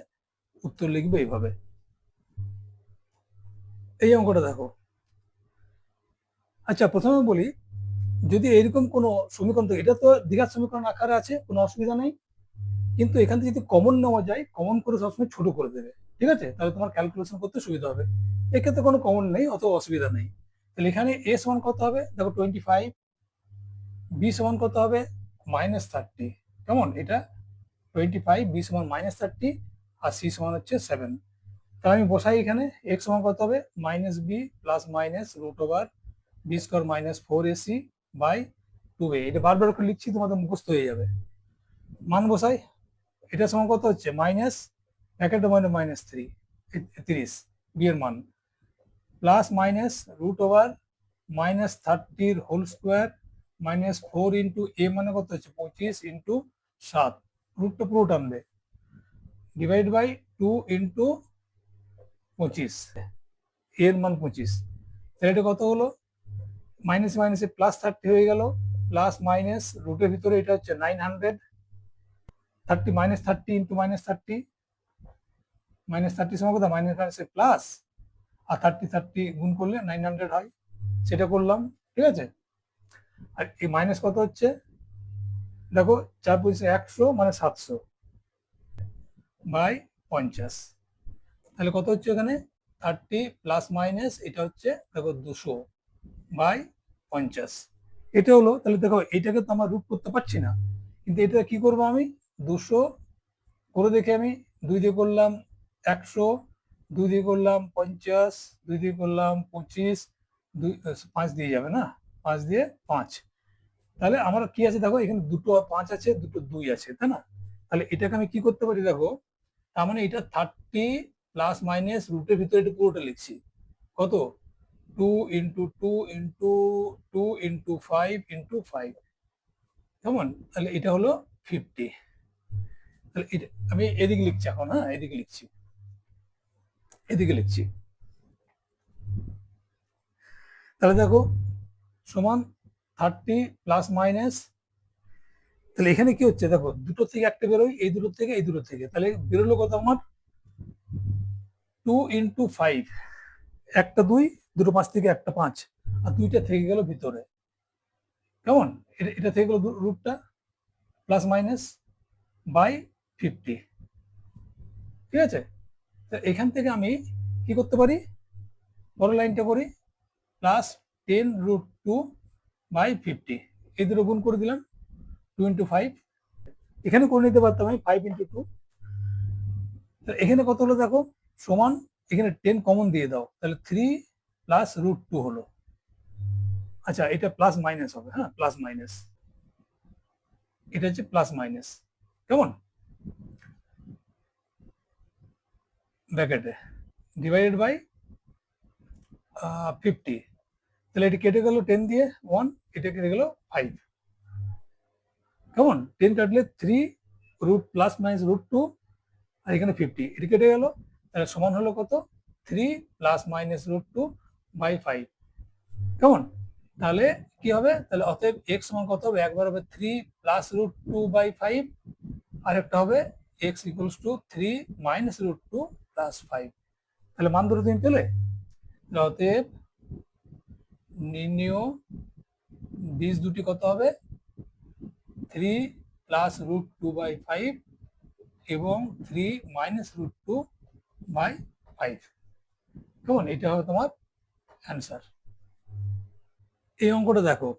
উত্তর লিখবে এইভাবে। এই অঙ্কটা দেখো। আচ্ছা, প্রথমে বলি, যদি এরকম কোনো সমীকরণ থাকে, এটা তো দ্বিঘাত সমীকরণ আকারে আছে, কোনো অসুবিধা নেই। কিন্তু এখান থেকে যদি কমন নেওয়া যায়, কমন করে সবসময় ছোট করে দেবে। ঠিক আছে, তাহলে তোমার ক্যালকুলেশন করতে সুবিধা হবে। এক্ষেত্রে কোনো কমন নেই, অত অসুবিধা নেই। তাহলে এখানে এ সমান কত হবে দেখো 25, বি সমান কত হবে -30। কেমন? এটা 25, বি সমান -30 আর সি সমান হচ্ছে 7। তাহলে আমি বসাই এখানে এক্স সমান কত হবে -b plus minus root over b square -4ac by 2a। এটা বারবার করে লিখছি, তোমাদের মুখস্থ হয়ে যাবে। মান বসাই, এটা সমান কত হচ্ছে মাইনাস ব্র্যাকেটের মধ্যে -3 30 বি এর মান plus minus root over -30 whole square -4 into A মানে কত হচ্ছে 25 ইন্টু 7, রুটটা পুরো টানবে, ডিভাইড বাই 2 ইন্টু 25, এর মান 25। তাহলে এটা কত হলো, মাইনাস মাইনাসে প্লাস 30 হয়ে গেল, প্লাস মাইনাস রুটের ভিতরে এটা হচ্ছে 900, 30 -30 ইন্টু -30, -30 সমান কত মাইনাস মাইনাসে প্লাস, আর 30 গুণ করলে 900 হয়, সেটা করলাম। ঠিক আছে, আর এই মাইনাস কত হচ্ছে দেখো 4 × 100 মানে 700 বাই 50। তাহলে কত হচ্ছে এখানে 30 প্লাস মাইনাস এটা হচ্ছে দেখো 200 বাই 50। এটা হলো। তাহলে দেখো এটাকে তো আমরা রুট করতে পারছি না, কিন্তু এটা কি করব আমি 200 করে দেখে আমি 2 দিয়ে করলাম 100, 2 দিয়ে করলাম 50, 2 দিয়ে করলাম 25, 5 দিয়ে যাবে না, 5 দিয়ে 5। তাহলে আমার কি আছে দেখো, এখানে দুটো 5 আছে, দুটো 2 আছে, তাই না? তাহলে এটাকে আমি কি করতে পারি দেখো, তার মানে এটা 30 প্লাস মাইনাস রুটের ভিতরে এটা পুরোটা লিখছি, কত 2 ইন্টু 2 ইন্টু 2 ইন্টু 5 ইন্টু 5। কেমন? তাহলে এটা হলো 50। তাহলে এটা আমি এদিকে লিখছি এখন, হ্যাঁ এদিকে লিখছি, এদিকে লিখছি। তাহলে দেখো সমান 30 প্লাস মাইনাস, তাহলে এখানে কি হচ্ছে দেখো, দুটো থেকে একটা বেরোয়, এই দুটো থেকে এই দুটো থেকে, তাহলে বেরোলো কত আমার 2 ইন্টু 5, একটা 2, দুটো 5 থেকে একটা 5, আর 2টা থেকে গেল ভিতরে। কেমন? এটা থেকে গেল রুটটা প্লাস মাইনাস বাই 50। ঠিক আছে, তো এখান থেকে আমি কি করতে পারি, বড় লাইনটা করি, প্লাস 10√2 বাই 50, এই দুটো গুণ করে দিলাম 2 ইন্টু 5, এখানে করে নিতে পারতাম আমি 5 ইন্টু 2। এখানে কত হলো দেখো, সমান এখানে 10 কমন দিয়ে দাও, তাহলে 3 প্লাস √2 হলো। আচ্ছা, এটা প্লাস মাইনাস হবে, হ্যাঁ প্লাস মাইনাস, এটা হচ্ছে প্লাস মাইনাস, কেমন, ব্র্যাকেটে ডিভাইডেড বাই 50, তাহলে এটা কেটে গেল 10 দিয়ে 1, এটা কেটে গেল 5, কেমন, 10 কাটলে 3 রুট প্লাস মাইনাস √2, আর এখানে 50, এটা কেটে গেল, তাহলে সমান হলো কত, 3 প্লাস মাইনাস √2 বাই 5, কেমন, তাহলে কি হবে, তাহলে অতএব x সমান কত হবে, একবার হবে 3 প্লাস √2 বাই 5, আর একটা হবে x equals to 3 minus √2 plus 5, তাহলে মান দুটো তুমি পেলে, অতএব নির্ণেয় বীজ দুটি কত হবে, 3 প্লাস √2 বাই 5 এবং 3 মাইনাস √2 বাই 5, কেমন, এটা হবে তোমার অ্যান্সার। এই অঙ্কটা দেখো,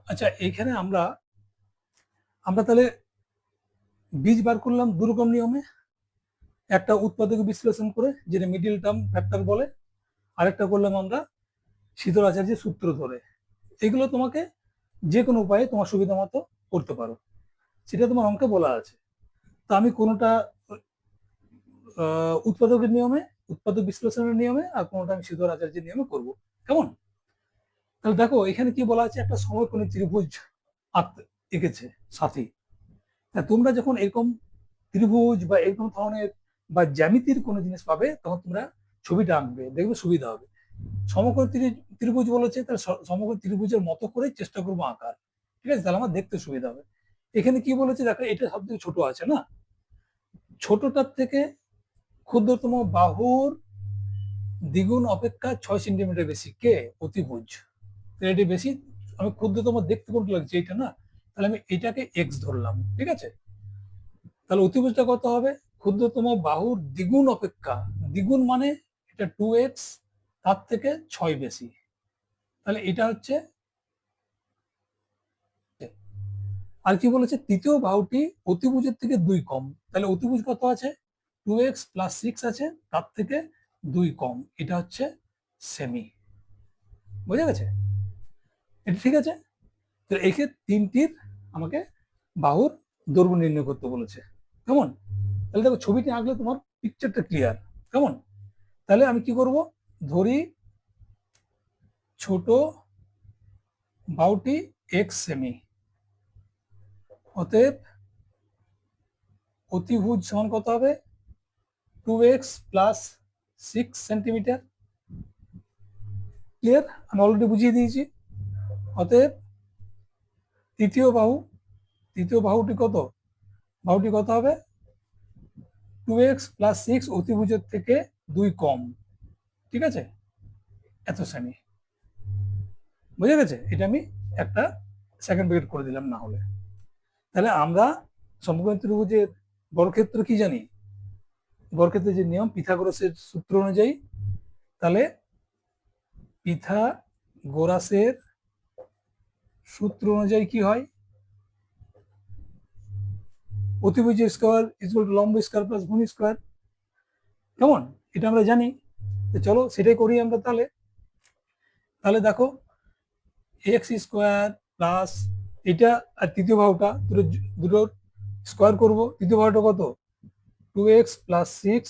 আচ্ছা এখানে আমরা আমরা তাহলে বীজ বার করলাম দু রকম নিয়মে, একটা উৎপাদক বিশ্লেষণ করে যেটা মিডিল টার্ম ফ্যাক্টর বলে, আরেকটা করলাম আমরা শীতল আচার্যের সূত্র ধরে। এগুলো তোমাকে যে কোনো উপায়ে তোমার সুবিধা মতো করতে পারো, সেটা তোমার অঙ্কে বলা আছে। তো আমি কোনোটা উৎপাদকের নিয়মে, উৎপাদক বিশ্লেষণের নিয়মে, আর কোনোটা আমি শীতল আচার্যের নিয়মে করব, কেমন। তাহলে দেখো এখানে কি বলা আছে, একটা সমকোণী ত্রিভুজ এঁকেছে সাথী। তোমরা যখন এরকম ত্রিভুজ বা এরকম ধরনের বা জ্যামিতির কোনো জিনিস পাবে, তখন তোমরা ছবিটা আঁকবে, দেখবে সুবিধা হবে। সমকোণ ত্রিভুজ বলেছে, তাহলে সমকোণ ত্রিভুজের মতো করে চেষ্টা করবো আঁকার, ঠিক আছে, তাহলে আমার দেখতে সুবিধা হবে। এখানে কি বলেছে দেখো, এটা সব থেকে ছোট আছে না, ছোটটার থেকে ক্ষুদ্রতম বাহুর দ্বিগুণ অপেক্ষা 6 সেন্টিমিটার বেশি, কে, অতিভুজ, এটি বেশি, আমি ক্ষুদ্রতম দেখতে কোনটা লাগছে, এইটা না, তাহলে আমি এটাকে এক্স ধরলাম, ঠিক আছে। তাহলে অতিভুজটা কত হবে, ক্ষুদ্রতম বাহুর দ্বিগুণ অপেক্ষা, দ্বিগুণ মানে এটা 2x, তার থেকে 6 বেশি, তাহলে এটা হচ্ছে, আর কি বলেছে, তৃতীয় বাহুটি অতিভুজের থেকে 2 কম, তাহলে অতিভুজ কত আছে, 2x প্লাস 6 আছে, তার থেকে 2 কম, এটা হচ্ছে সেমি, বোঝা গেছে, এটা ঠিক আছে। তো একে তিনটির আমাকে বাহুর দৈর্ঘ্য নির্ণয় করতে বলেছে, কেমন। তাহলে দেখো ছবিটি আঁকলে তোমার পিকচারটা ক্লিয়ার, কেমন। তাহলে আমি কি করব, ধরি ছোট বাহুটি এক্স সেমি, অতএব অতিভুজ সমান কত হবে, 2x প্লাস 6 সেন্টিমিটার, ক্লিয়ার, আমি অলরেডি বুঝিয়ে দিয়েছি। অতএব তৃতীয় বাহু, তৃতীয় বাহুটি কত, বাহুটি কত হবে, 2x প্লাস 6 অতিভুজের থেকে 2 কম, ঠিক আছে, এত সেমি, বুঝে গেছে, এটা আমি একটা সেকেন্ড ব্র্যাকেট করে দিলাম না হলে। তাহলে আমরা সমকোণী ত্রিভুজের বর্গক্ষেত্র কি জানি, বর্গক্ষেত্রের যে নিয়ম পিথাগোরাসের সূত্র অনুযায়ী, তাহলে পিথাগোরাসের সূত্র অনুযায়ী কি হয়, অতিভুজ স্কয়ার ইকুয়াল টু লম্ব স্কয়ার প্লাস ভূমি স্কয়ার, কেমন, এটা আমরা জানি। তো চলো সেটাই করি আমরা তাহলে। তাহলে দেখো এক্স স্কোয়ার প্লাস এটা, আর তৃতীয় বাহুটা দুটো দুটো স্কোয়ার করবো, তৃতীয় বাহুটা কত, 2x প্লাস 6,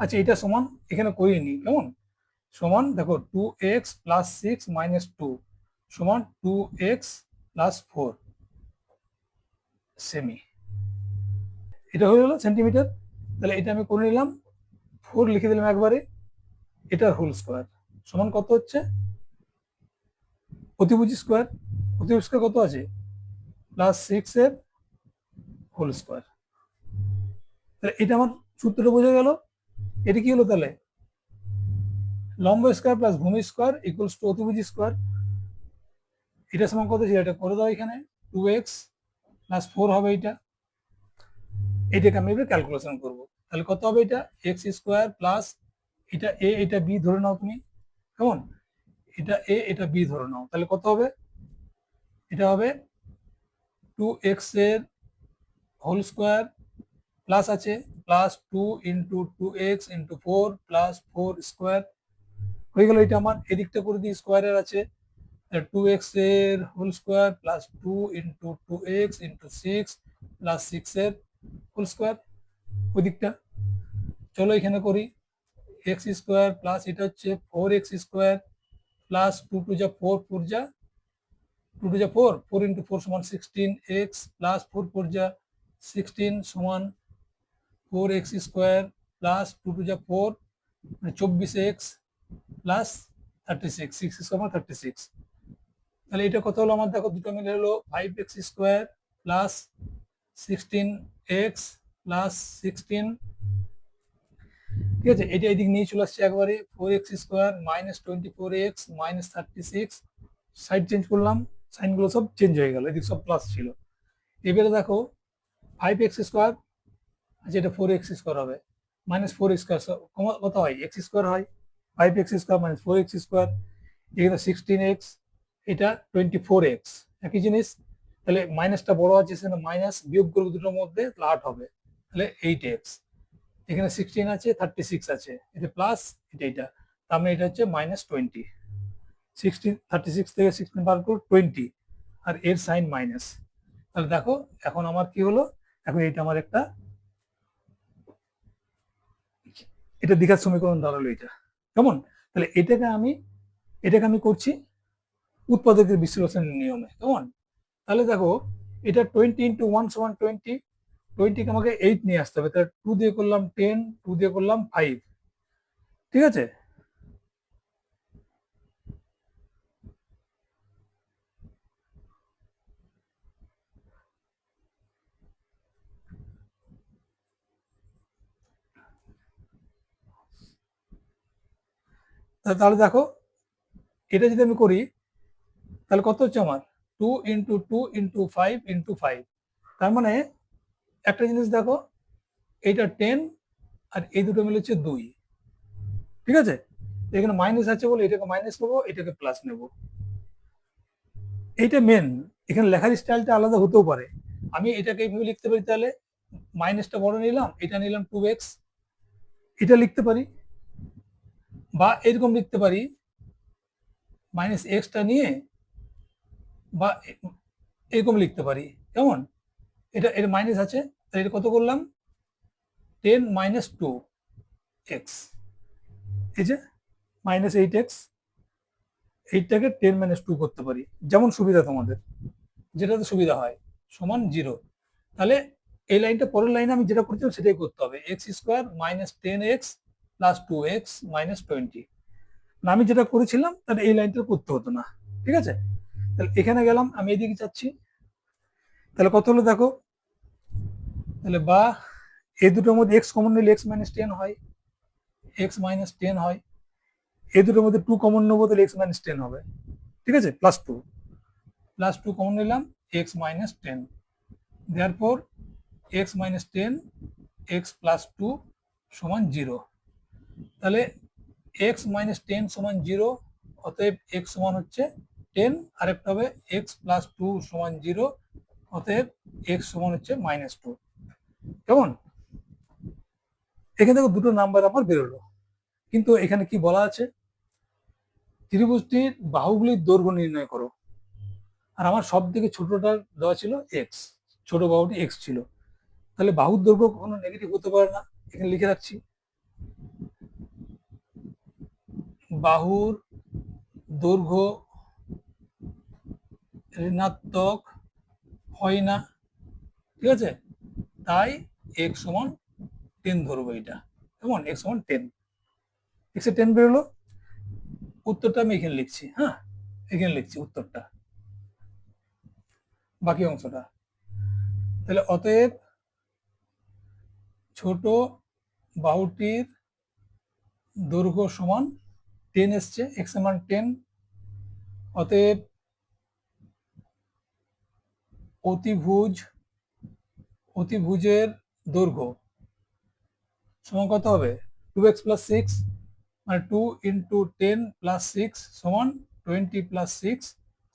আচ্ছা এটা সমান এখানে করিয়ে নি, কেমন, সমান দেখো 2x প্লাস 6 মাইনাস 2 সমান 2x প্লাস 4 সেমি, এটা হয়ে গেল সেন্টিমিটার। তাহলে এটা আমি করে নিলাম, 4 লিখে দিলাম একবারে, এটার হোল স্কোয়ার সমান কত হচ্ছে, অতিভুজ স্কোয়ার, অতিভুজ স্কোয়ার কত আছে, প্লাস 6 এর হোল স্কোয়ার, তাহলে এটা আমার সূত্রটা বোঝা গেল। এটা কি হলো তাহলে, লম্ব স্কোয়ার প্লাস ভূমি স্কোয়ার ইকুয়ালস টু অতিভুজ স্কোয়ার, এটা সমান কত ছিল, এটা করে দাও এখানে 2x প্লাস 4 হবে, এটাকে আমি এবার ক্যালকুলেশন করব, তাহলে কত হবে, এটা এক্স স্কোয়ার প্লাস এটা এ এটা বি ধরে নাও তুমি, কেমন, এটা এ এটা বি ধরে নাও, তাহলে কত হবে, এটা হবে 2x এর হোল স্কোয়ার প্লাস আছে plus 2 into 2x into 4 plus 4 square, হয়ে গেল। এটা আমার এদিকটা করে দিই, স্কোয়ারের আছে 2x এর whole square plus 2 into 2x into 6 plus 6 এর হোল স্কোয়ার ওই দিকটা। চলো এখানে করি, এক্স স্কোয়ার প্লাস এটা হচ্ছে 4x স্কোয়ার প্লাস 2 টু যা 4, 4 যা 2 টু যা 4, 4 ইন্টু 4 সমান 16x প্লাস 4 4 যা 16 সমান 4x স্কোয়ার প্লাস 2 টু যা 4 মানে 24x প্লাস 36, 6 সমান 36। তাহলে এটা কত হলো আমার, দেখো দুটো মিলে হলো 5x square plus 16x plus 16। ঠিক আছে, এটা এদিক নিয়ে চলে আসছে একবারে 4x square minus 24x minus 36, side change করলাম, সাইনগুলো সব চেঞ্জ হয়ে গেল, এদিক সব প্লাস ছিল। এবারে দেখো 5x স্কোয়ার, আচ্ছা এটা 4x স্কোয়ার হবে, মাইনাস 4x স্কোয়ার কত হয়, x স্কোয়ার হয়, 5x square minus 4x square, এখানে 16x, এটা 24x, একই জিনিস। তাহলে মাইনাসটা বড় আছে, সেখানে মাইনাস বিয়োগ করবো দুটোর মধ্যে, তাহলে 8 হবে, তাহলে 8x। এখানে 16 আছে, 36 আছে, এটা প্লাস এটা, তার মানে এটা হচ্ছে মাইনাস 20। 36 থেকে 16 বার করো 20, আর এর সাইন মাইনাস। তাহলে দেখো এখন আমার কি হলো, এখন এটা আমার একটা, এটা দ্বিঘাত সমীকরণ দাঁড়ালো এটা। কেমন? তাহলে এটাকে আমি করছি উৎপাদকের বিশ্লেষণের নিয়মে। কেমন? তাহলে দেখো এটা 20 ইন্টু 1 সমান 20, 20 কে আমাকে 8 নিয়ে আসতে হবে, তাহলে 2 দিয়ে করলাম 10, 2 দিয়ে করলাম 5। ঠিক আছে, তাহলে দেখো এটা যদি আমি করি তাহলে কত হচ্ছে আমার, 2 ইন্টু 2 ইন্টু 5 ইন্টু 5। তার মানে একটা জিনিস দেখো, এইটা 10 আর এই দুটো মিলে হচ্ছে 2। ঠিক আছে, এখানে মাইনাস আছে বলে এটাকে মাইনাস নেবো, এটাকে প্লাস নেব। এইটা মেন, এখানে লেখার স্টাইলটা আলাদা হতেও পারে। আমি এটাকে এইভাবে লিখতে পারি, তাহলে মাইনাসটা বড় নিলাম, এটা নিলাম 2x, এটা লিখতে পারি, বা এরকম লিখতে পারি, মাইনাস এক্সটা নিয়ে, বা এরকম লিখতে পারি। কেমন? এটা এর মাইনাস আছে, তাহলে এটা কত করলাম, 10 মাইনাস 2x, এই যে মাইনাস 8x, এইটাকে 10 মাইনাস 2 করতে পারি, যেমন সুবিধা তোমাদের, যেটাতে সুবিধা হয়, সমান 0। তাহলে এই লাইনটা পরের লাইনে আমি যেটা করছিলাম সেটাই করতে হবে, x square minus 10x plus 2x minus 20। আমি যেটা করেছিলাম তাহলে এই লাইনটা করতে হতো না। ঠিক আছে, তাহলে এখানে গেলাম, আমি এদিকে যাচ্ছি, তাহলে কত হলো দেখো, তাহলে বা এই দুটোর মধ্যে এক্স কমন নিলে এক্স মাইনাস 10 হয়, এক্স মাইনাস 10 হয়, এই দুটোর মধ্যে 2 কমন নেবো, তাহলে এক্স মাইনাস 10 হবে। ঠিক আছে, প্লাস টু কমন নিলাম, এক্স মাইনাস 10, দেয়ারপর এক্স মাইনাস 10 এক্স প্লাস 2 সমান 0। তাহলে এক্স মাইনাস 10 সমান 0, অতএব এক্স সমান হচ্ছে 10, আরেকটা হবে এক্স প্লাস 2 সমান 0, অতএব এক্স সমান হচ্ছে মাইনাস 2। কেমন? এখানে দেখো দুটো নাম্বার আমার বেরোলো, কিন্তু এখানে কি বলা আছে, ত্রিভুজটির বাহুগুলির দৈর্ঘ্য নির্ণয় করো। আর আমার সব থেকে ছোটটা দেওয়া ছিল এক্স, ছোট বাহুটি এক্স ছিল, তাহলে বাহুর দৈর্ঘ্য কখনো নেগেটিভ হতে পারে না। এখানে লিখে রাখছি, বাহুর দৈর্ঘ্য ঋণাত্মক হয় না। ঠিক আছে, তাই এক্স সমান 10 ধরবো এটা। কেমন? এক্স সমান 10, এক্স এর 10 বেরোলো, উত্তরটা আমি এখানে লিখছি। হ্যাঁ, এখানে লিখছি উত্তরটা, বাকি অংশটা। তাহলে অতএব ছোট বাহুটির দৈর্ঘ্য সমান 10 এসছে, এক্স সমান 10, অতএব অতিভুজের দৈর্ঘ্য সমান কত হবে, 2x প্লাস 6, মানে 2 ইন্টু 10 প্লাস 6 সমান 20 প্লাস 6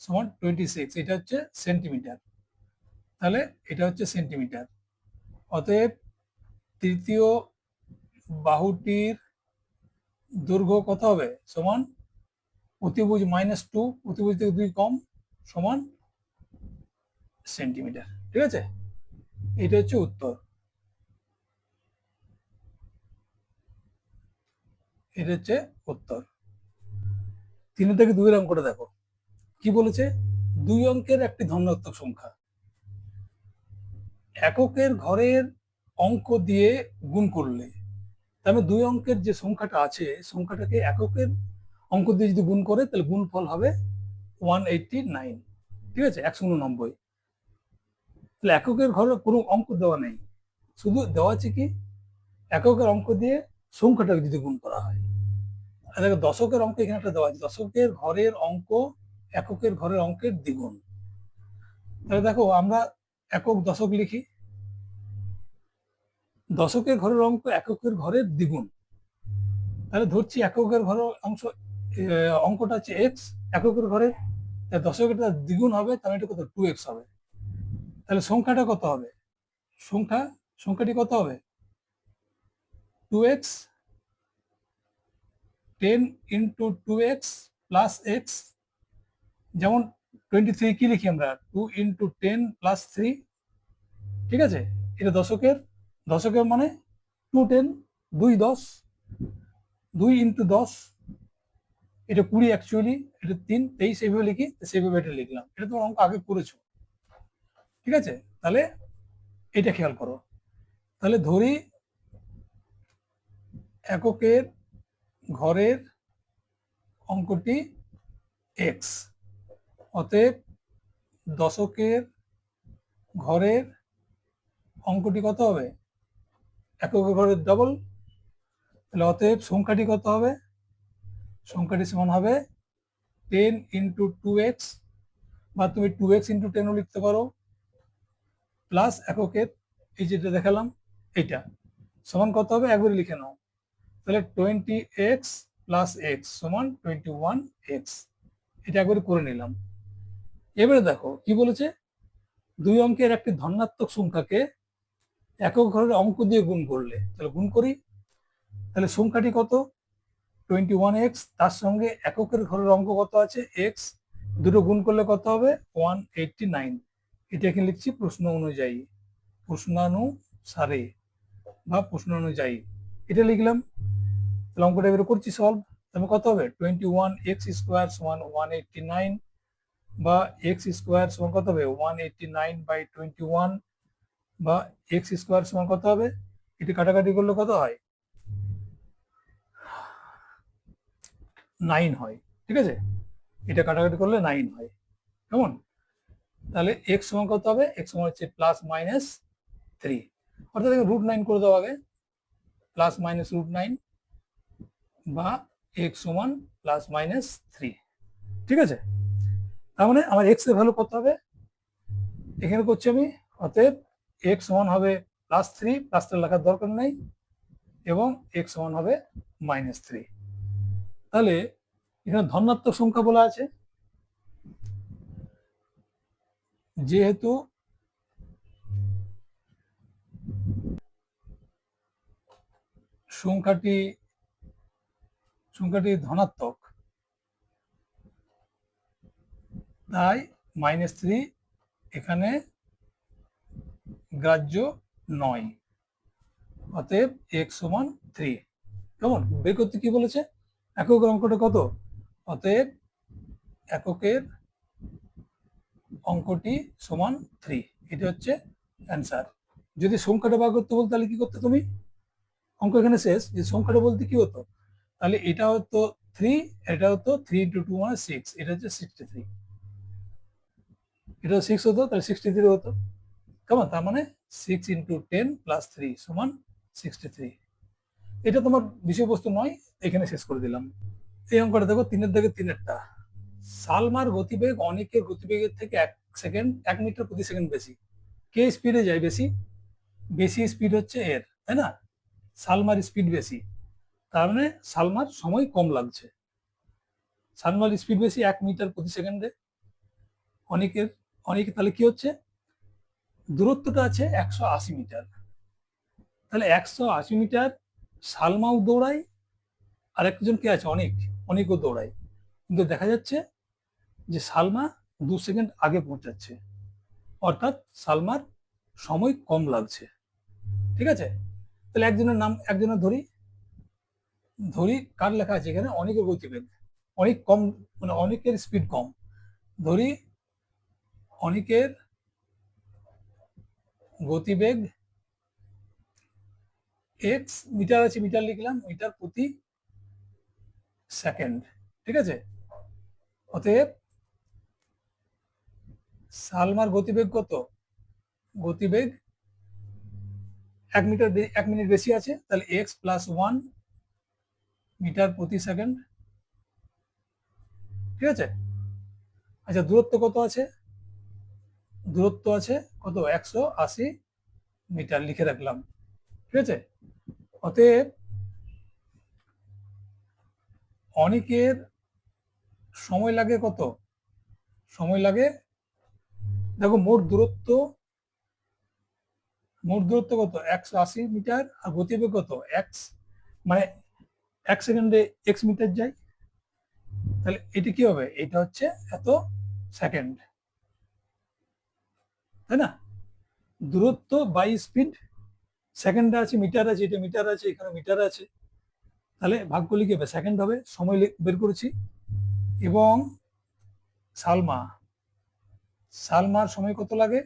সমান 26, এটা হচ্ছে সেন্টিমিটার। তাহলে এটা হচ্ছে সেন্টিমিটার। অতএব তৃতীয় বাহুটির দৈর্ঘ্য কত হবে সমান অতিভুজ -2, অতিভুজ থেকে 2 কম, সমান সেন্টিমিটার। ঠিক আছে, এটা হচ্ছে উত্তর। এটা হচ্ছে উত্তর। 3 থেকে 2 এর অঙ্কটা দেখো কি বলেছে, 2 অঙ্কের একটি ধনাত্মক সংখ্যা এককের ঘরের অঙ্ক দিয়ে গুণ করলে, তার মানে 2 অঙ্কের যে সংখ্যাটা আছে সংখ্যাটাকে এককের অঙ্ক দিয়ে যদি গুণ করে তাহলে গুণফল হবে 189। ঠিক আছে, 189। তাহলে এককের ঘরে কোনো অঙ্ক দেওয়া নেই, শুধু দেওয়া আছে কি এককের অঙ্ক দিয়ে সংখ্যাটাকে যদি গুণ করা হয়। আর দেখো দশকের অঙ্ক এখানে একটা দেওয়া আছে, দশকের ঘরের অঙ্ক এককের ঘরের অঙ্কের দ্বিগুণ। তাহলে দেখো আমরা একক দশক লিখি, দশকের ঘরের অঙ্ক এককের ঘরের দ্বিগুণ। তাহলে ধরছি এককের ঘরের অংশ অঙ্কটা হচ্ছে এক্স, এককের ঘরে দশকের দ্বিগুণ হবে, তাহলে এটা কত 2x হবে। তাহলে সংখ্যাটা কত হবে, সংখ্যাটি কত হবে 2x, 10 into 2x plus x. যেমন 23 কি লিখি আমরা 2 ইন্টু 10 প্লাস 3। ঠিক আছে, এটা দশকের, দশকের মানে 2 10, 2 10, 2 ইন্টু 10, এটা 20 অ্যাকচুয়ালি, এটা 3 23, এইভাবে লিখি, সেইভাবে এটা লিখলাম। এটা তোমার অঙ্ক আগে করেছো। ঠিক আছে, তাহলে এটা খেয়াল করো। তাহলে ধরি এককের ঘরের অঙ্কটি এক্স, অতএব দশকের ঘরের অঙ্কটি কত হবে এককের ঘরের ডবল। তাহলে অতএব সংখ্যাটি কত হবে, সংখ্যাটি সমান হবে 10 ইন্টু 2x, বা তুমি 2x ইন্টু 10ও লিখতে পারো, প্লাস এককের এই যেটা দেখালাম এটা সমান কত হবে একবারে লিখে নাও। তাহলে 20x প্লাস এক্স সমান 21x, এটা একবারে করে নিলাম। এবারে দেখো কি বলেছে, 2 অঙ্কের একটি ধনাত্মক সংখ্যাকে একক ঘরের অঙ্ক দিয়ে গুণ করলে, তাহলে গুণ করি। তাহলে সংখ্যাটি কত 21x, তার সঙ্গে এককের ঘরের অঙ্ক কত আছে x, দুটো গুণ করলে কত হবে 189। এটা এখানে লিখছি প্রশ্ন অনুযায়ী, প্রশ্নানুসারে বা প্রশ্ন অনুযায়ী এটা লিখলাম। তাহলে অঙ্কটা এবারে করছি সলভ। তাহলে কত হবে 21x স্কোয়ার সমান 189, বা x স্কোয়ার সমান কত হবে 189/21, বা x স্কোয়ার সমান কত হবে, এটা কাটাকাটি করলে কত হয় 9 হয়। ঠিক আছে, এটা কাটাকাটি করলে 9 হয়। কেমন, তাহলে x সমান কত হবে, x সমান হচ্ছে +-3, অর্থাৎ √9 করে দাও আগে, +-√9, বা x সমান +-3। ঠিক আছে, তার মানে আমার x এর ভ্যালু কত হবে এখানে করছি আমি, অতএব x সমান হবে +3, প্লাসটা লেখার দরকার নাই, এবং x সমান হবে -3। তাহলে এখানে ধনাত্মক সংখ্যা বলা আছে, যেহেতু সংখ্যাটি ধনাত্মক, তাই -3 এখানে গ্রাহ্য নয়, অতএব x সমান 3। কেমন, বের করতে কি বলেছে, এককের অঙ্কটা কত, অতএব এককের অঙ্কটি সমান 3, এটা হচ্ছে অ্যান্সার। যদি সংখ্যাটা বার করতে বলতে তাহলে কি করতে তুমি, অঙ্ক এখানে শেষ, যে সংখ্যাটা বলতে কি হতো, তাহলে এটা হতো 3, এটা হতো 3 × 2 মানে 6, এটা হচ্ছে 63, এটা 6 হতো, তাহলে 63 হতো। কেমন, তার মানে 6 × 10 + 3 সমান 63। এটা তোমার বিষয়বস্তু নয়, এখানে শেষ করে দিলাম। এই অঙ্কটা দেখো 3-এর দাগে 3-এরটা, সালমার গতিবেগ অনিকের গতিবেগের থেকে 1 মিটার প্রতি সেকেন্ড বেশি। কে স্পিডে যায় বেশি, বেশি স্পিড হচ্ছে এর, তাই না, সালমার স্পিড বেশি, তার মানে সালমার সময় কম লাগছে। সালমার স্পিড বেশি 1 মিটার প্রতি সেকেন্ডে, অনিকের, তাহলে কি হচ্ছে দূরত্বটা আছে 180 মিটার, তাহলে 180 মিটার সালমাও দৌড়ায় আর একজন কে আছে, অনেক, অনেকও দৌড়ায়, কিন্তু দেখা যাচ্ছে যে সালমা 2 সেকেন্ড আগে পৌঁছাচ্ছে, অর্থাৎ সালমার সময় কম লাগছে। ঠিক আছে, তাহলে একজনের নাম, একজনের ধরি, ধরি কার লেখা আছে এখানে, অনেকের গতিবেগ অনেক কম, মানে অনেকের স্পিড কম, ধরি অনেকের গতিবেগ এক্স, মিটার আছে, মিটার লিখলাম, মিটার প্রতি সেকেন্ড। ঠিক আছে, অতএব সালমার গতিবেগ কত, গতিবেগ 1 মিটার, 1 মিনিট বেশি আছে, তাহলে এক্স প্লাস 1 মিটার প্রতি সেকেন্ড। ঠিক আছে, আচ্ছা দূরত্ব কত আছে, দূরত্ব আছে কত, 180 মিটার লিখে রাখলাম। ঠিক আছে, অতএব অনেকের সময় লাগে কত, সময় লাগে, দেখো মোট দূরত্ব, মোট দূরত্ব কত 180 মিটার, আর গতিবেগ কত এক্স, মানে 1 সেকেন্ডে এক্স মিটার যায়, তাহলে এটি কি হবে, এটা হচ্ছে এত সেকেন্ড, তাই না? দূরত্ব বাই স্পিড, সেকেন্ডে আছে, মিটার আছে, এটা মিটার আছে, এখানে মিটার আছে, তাহলে ভাগ করলে কি হবে, সেকেন্ড হবে, সময় বের করেছি। এবং সালমা, সালমার সময় কত লাগে,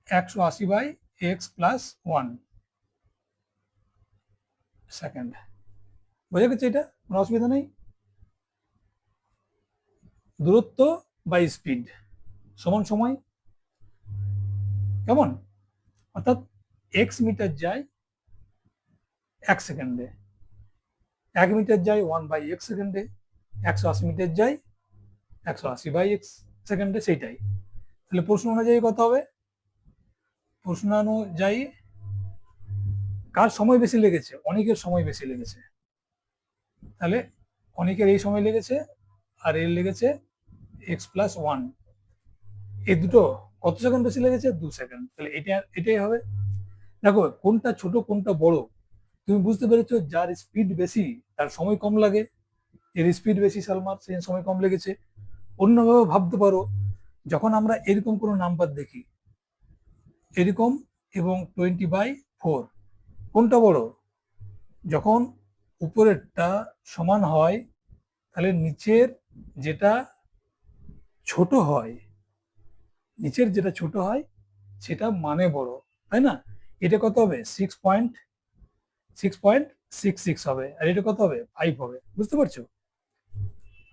180/x+1 সেকেন্ড। বোঝা গেছে, এটা কোনো অসুবিধা নেই। দূরত্ব বাই স্পিড সমান সময়, কেমন? অর্থাৎ এক্স মিটার যায় 1 সেকেন্ডে, 1 মিটার যায় 1/x সেকেন্ডে, 180 মিটার যায় 180/x সেকেন্ডে, সেইটাই। তাহলে প্রশ্ন অনুযায়ী কত হবে, প্রশ্ন অনুযায়ী কার সময় বেশি লেগেছে, অনেকের সময় বেশি লেগেছে, তাহলে অনেকের এই সময় লেগেছে, আর এর লেগেছে x+1, এই দুটো কত সেকেন্ড বেশি লেগেছে, 2 সেকেন্ড, তাহলে এটা এটাই হবে। দেখো কোনটা ছোট কোনটা বড় তুমি বুঝতে পেরেছো, যার স্পিড বেশি তার সময় কম লাগে, এর স্পিড বেশি সালমার, সেই সময় কম লেগেছে। অন্যভাবে ভাবতে পারো, যখন আমরা এরকম কোনো নাম্বার দেখি, এরকম এবং 20/4, কোনটা বড়, যখন উপরেরটা সমান হয় তাহলে নিচের যেটা ছোট হয়, নিচের যেটা ছোট হয় সেটা মানে বড়, তাই না? এটা কত হবে, 6.66 হবে, আর এটা কত হবে, 5 হবে, বুঝতে পারছো?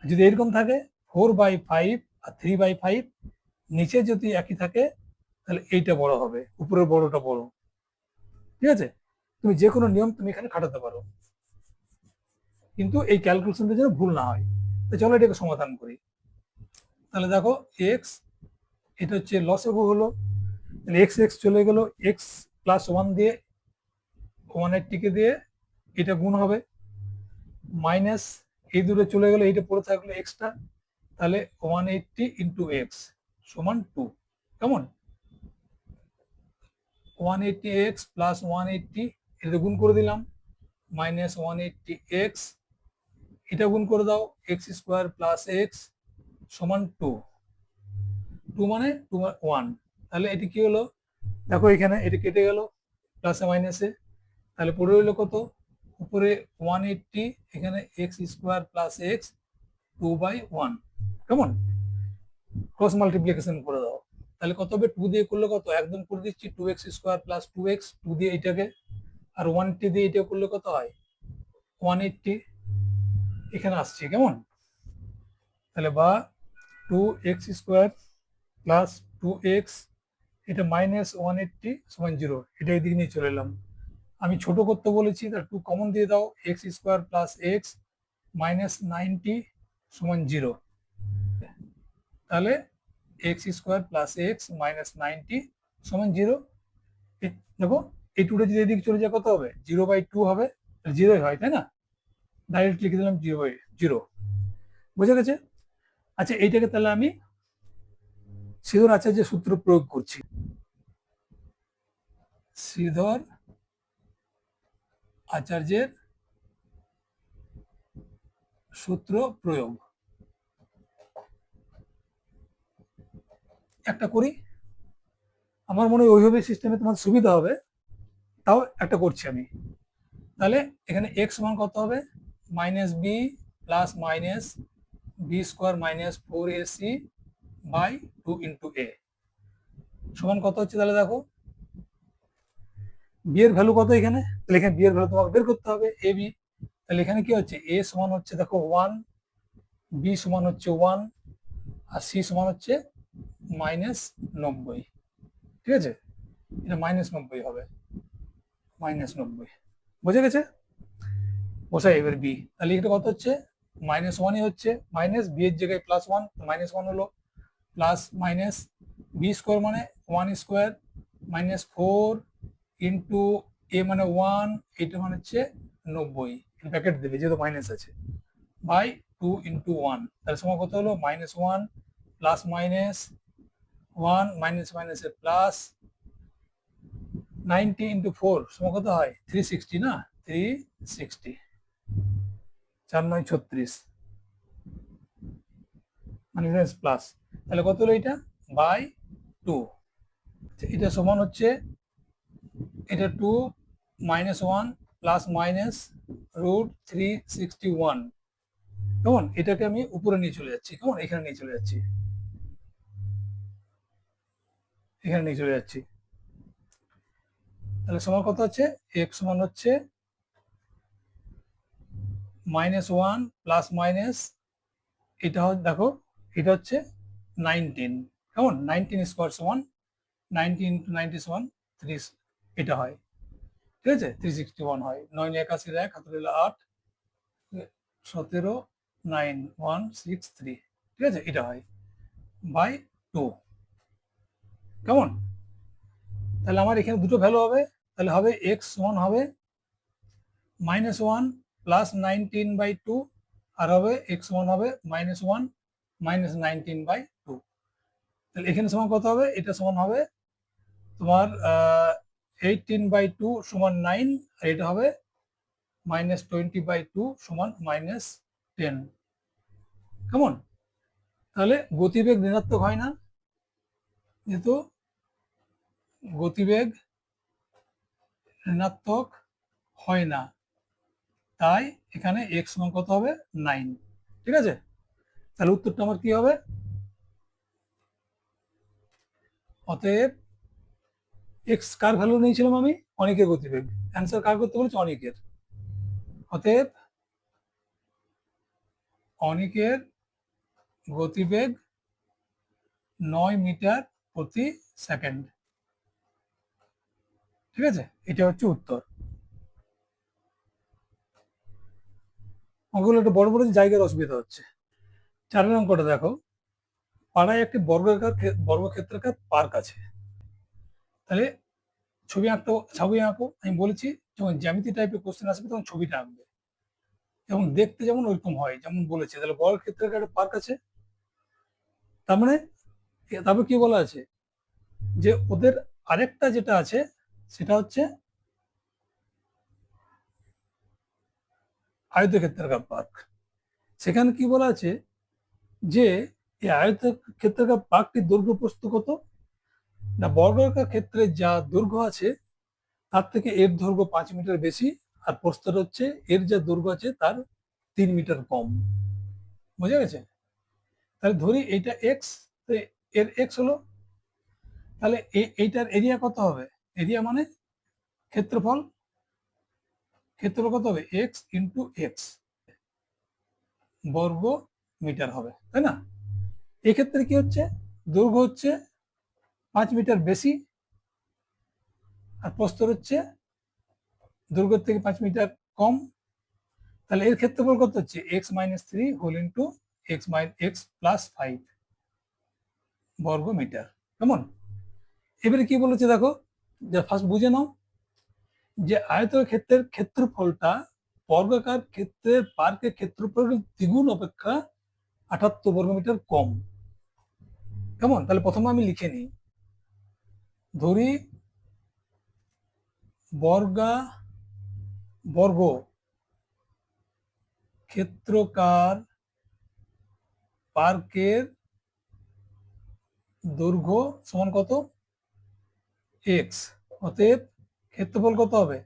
যদি এরকম থাকে 4/5 আর 3/5, নিচে যদি একই থাকে তাহলে এইটা বড় হবে, উপরের বড়টা বড়। ঠিক আছে, তুমি যে কোনো নিয়ম তুমি এখানে খাটাতে পারো, কিন্তু এই ক্যালকুলেশনটা যেন ভুল না হয়। তো চলো এটাকে সমাধান করি। তাহলে দেখো এক্স, এটা হচ্ছে লসগু হলো, তাহলে এক্স এক্স চলে গেল, x+1 দিয়ে 180 দিয়ে এটা গুণ হবে, মাইনাস এই দূরে চলে গেল, এইটা পড়ে থাকলো এক্সটা, তাহলে 180 × x = 2, কেমন? 180x+180, এটা গুণ করে দিলাম, মাইনাস 180x, এটা গুণ করে দাও, x² + x = 2, 2 মানে 1, তাহলে এটি কি হলো, দেখো এখানে এটা কেটে গেল প্লাসে মাইনাসে, তাহলে পড়ে রইলো কত, উপরে 180, এখানে x² + x, 2/1, কেমন? ক্রস মাল্টিপ্লিকেশন করে দাও, তাহলে কত হবে, 2 দিয়ে করলে কত, একদম করে দিচ্ছি, 2x² + 2x, 2 দিয়ে এটাকে, আর 180 দিয়ে এটা করলে কত হয়, 180, এখানে আসছে, কেমন? তাহলে বা 2x² + 2x, এটা -180 = 0, এটা এদিকে নিয়ে চলে এলাম। আমি ছোট করতে বলেছি, তার 2 কমন দিয়ে দাও, x² + x -90 = 0, তাহলে x² + x -90 = 0। দেখো এই 2টা যদি এদিকে চলে যায় কত হবে, 0/2 হবে, 0 হয়, তাই না? ডাইরেক্ট লিখে দিলাম 0/0, বুঝা গেছে? আচ্ছা এইটাকে তাহলে আমি শ্রীধর আচার্যের সূত্র প্রয়োগ করছি। শ্রীধর আচার্যের সূত্র প্রয়োগ একটা করি। আমার মনে হয় ওইভাবে সিস্টেমে তোমার সুবিধা হবে, তাও একটা করছি আমি। তাহলে এখানে এক্স সমান কত হবে, minus B plus minus B square minus 4ac by 2 into A সমান কত হচ্ছে। তাহলে দেখো বি এর ভ্যালু কত এখানে, তাহলে এখানে বি এর ভ্যালু তোমাকে বের করতে হবে এ বি। তাহলে এখানে কি হচ্ছে, এ সমান হচ্ছে দেখো 1, বি সমান হচ্ছে 1, আর সি সমান হচ্ছে -90। ঠিক আছে, এটা -90 হবে, -90 বোঝা গেছে। বসাই এবার বি, তাহলে এটা কত হচ্ছে, -1ই হচ্ছে, মাইনাস বি এর জায়গায় +1, -1 হলো, প্লাস মাইনাস বি স্কোয়ার মানে 1 স্কোয়ার মাইনাস 4 ইন্টু এ মানে 1, এটা মানে হচ্ছে 90, ব্র্যাকেট দেবে যেহেতু মাইনাস আছে, বাই 2 ইন্টু 1, তাহলে সময় কত হলো, -1 প্লাস মাইনাস 1 মাইনাস মাইনাসে প্লাস 90 ইন্টু 4 সময় কত হয় 360 না, 360, 4 9 36 মানে প্লাস, তাহলে কত হলো এটা বাই 2, এটা সমান হচ্ছে এটা 2 -1 প্লাস মাইনাস √361। কেমন, এটাকে আমি উপরে নিয়ে চলে যাচ্ছি, কেমন এখানে নিয়ে চলে যাচ্ছি, এখানে নিয়ে চলে যাচ্ছি। তাহলে সমান কত হচ্ছে, x সমান হচ্ছে -1 প্লাস মাইনাস, এটা দেখো এটা হচ্ছে 19, কেমন 19 স্কোয়ার সমান 90 ইন্টু 90 সমান 30, এটা হয়। ঠিক আছে, 361 হয়, 9 81 1 হাতে 8 17 9 1 6 3, ঠিক আছে, এটা হয় বাই 2। কেমন, তাহলে আমার এখানে দুটো ভ্যালু হবে, তাহলে হবে x সমান হবে -1 প্লাস 19/2, আর হবে x সমান হবে -1 মাইনাস 19/2। তাহলে এখানে সমান কত হবে, এটা সমান হবে তোমার 18/2 সমান 9, আর এটা হবে -20/2 সমান -10। কেমন, তাহলে গতিবেগ ঋণাত্মক হয় না, যেহেতু গতিবেগ ঋণাত্মক হয় না, তাই এখানে এক্স সমান কত হবে 9। ঠিক আছে, তাহলে উত্তরটা আমার কি হবে, অতএব এক্স কার ভ্যালু নিয়েছিলাম আমি, অনিকের গতিবেগ, অ্যান্সার কার করতে বলেছে, অনিকের। অতএব অনিকের গতিবেগ 9 মিটার প্রতি সেকেন্ড। ঠিক আছে, এটা হচ্ছে উত্তর। অঙ্কগুলো একটু বড় বড়, জায়গার অসুবিধা হচ্ছে। 4 অঙ্কটা দেখো, পাড়ায় একটি বর্গক্ষেত্রাকার পার্ক আছে। তাহলে ছবি আঁকো, আমি বলেছি যখন জ্যামিতি টাইপের কোশ্চেন আসবে তখন ছবিটা আঁকবে, এবং দেখতে যেমন ওইরকম হয় যেমন বলেছে। তাহলে বর্গক্ষেত্রাকার একটা পার্ক আছে, তার মানে তারপর কি বলা আছে, যে ওদের আরেকটা যেটা আছে সেটা হচ্ছে আয়তক্ষেত্রাকার পার্ক। সেখানে কি বলা আছে, যে এই আয়তক্ষেত্রাকার পার্কটির দৈর্ঘ্য প্রস্থ কত না, বর্গাকার ক্ষেত্রে যা দৈর্ঘ্য আছে তার থেকে এর দৈর্ঘ্য 5 মিটার বেশি, আর প্রস্থটা হচ্ছে এর যা দৈর্ঘ্য আছে তার 3 মিটার কম। বোঝা গেছে, তাহলে ধরি এইটা এক্স, এর এক্স হলো, তাহলে এইটার এরিয়া কত হবে, এরিয়া মানে ক্ষেত্রফল, ক্ষেত্রফল কত হবে এক্স ইন্টু এক্স বর্গ মিটার হবে, তাই না। এক্ষেত্রে কি হচ্ছে, দৈর্ঘ্য হচ্ছে 5 মিটার বেশি, আর প্রস্থ হচ্ছে দৈর্ঘ্যের থেকে 5 মিটার কম। তাহলে এর ক্ষেত্রফল কত হচ্ছে x-3 হোল ইন্টু x+5 বর্গ মিটার। কেমন, এবারে কি বলেছে দেখো, যে ফার্স্ট বুঝে নাও, যে আয়তক্ষেত্রের ক্ষেত্রের ক্ষেত্রফলটা বর্গাকার ক্ষেত্রের পার্কের ক্ষেত্রফল দ্বিগুণ অপেক্ষা 78 বর্গমিটার কম। কেমন, তাহলে প্রথমে আমি লিখে নিই, ধরি বর্গ ক্ষেত্রকার পার্কের দৈর্ঘ্য সমান কত? এক্স। অতএব ক্ষেত্রফল কত হবে?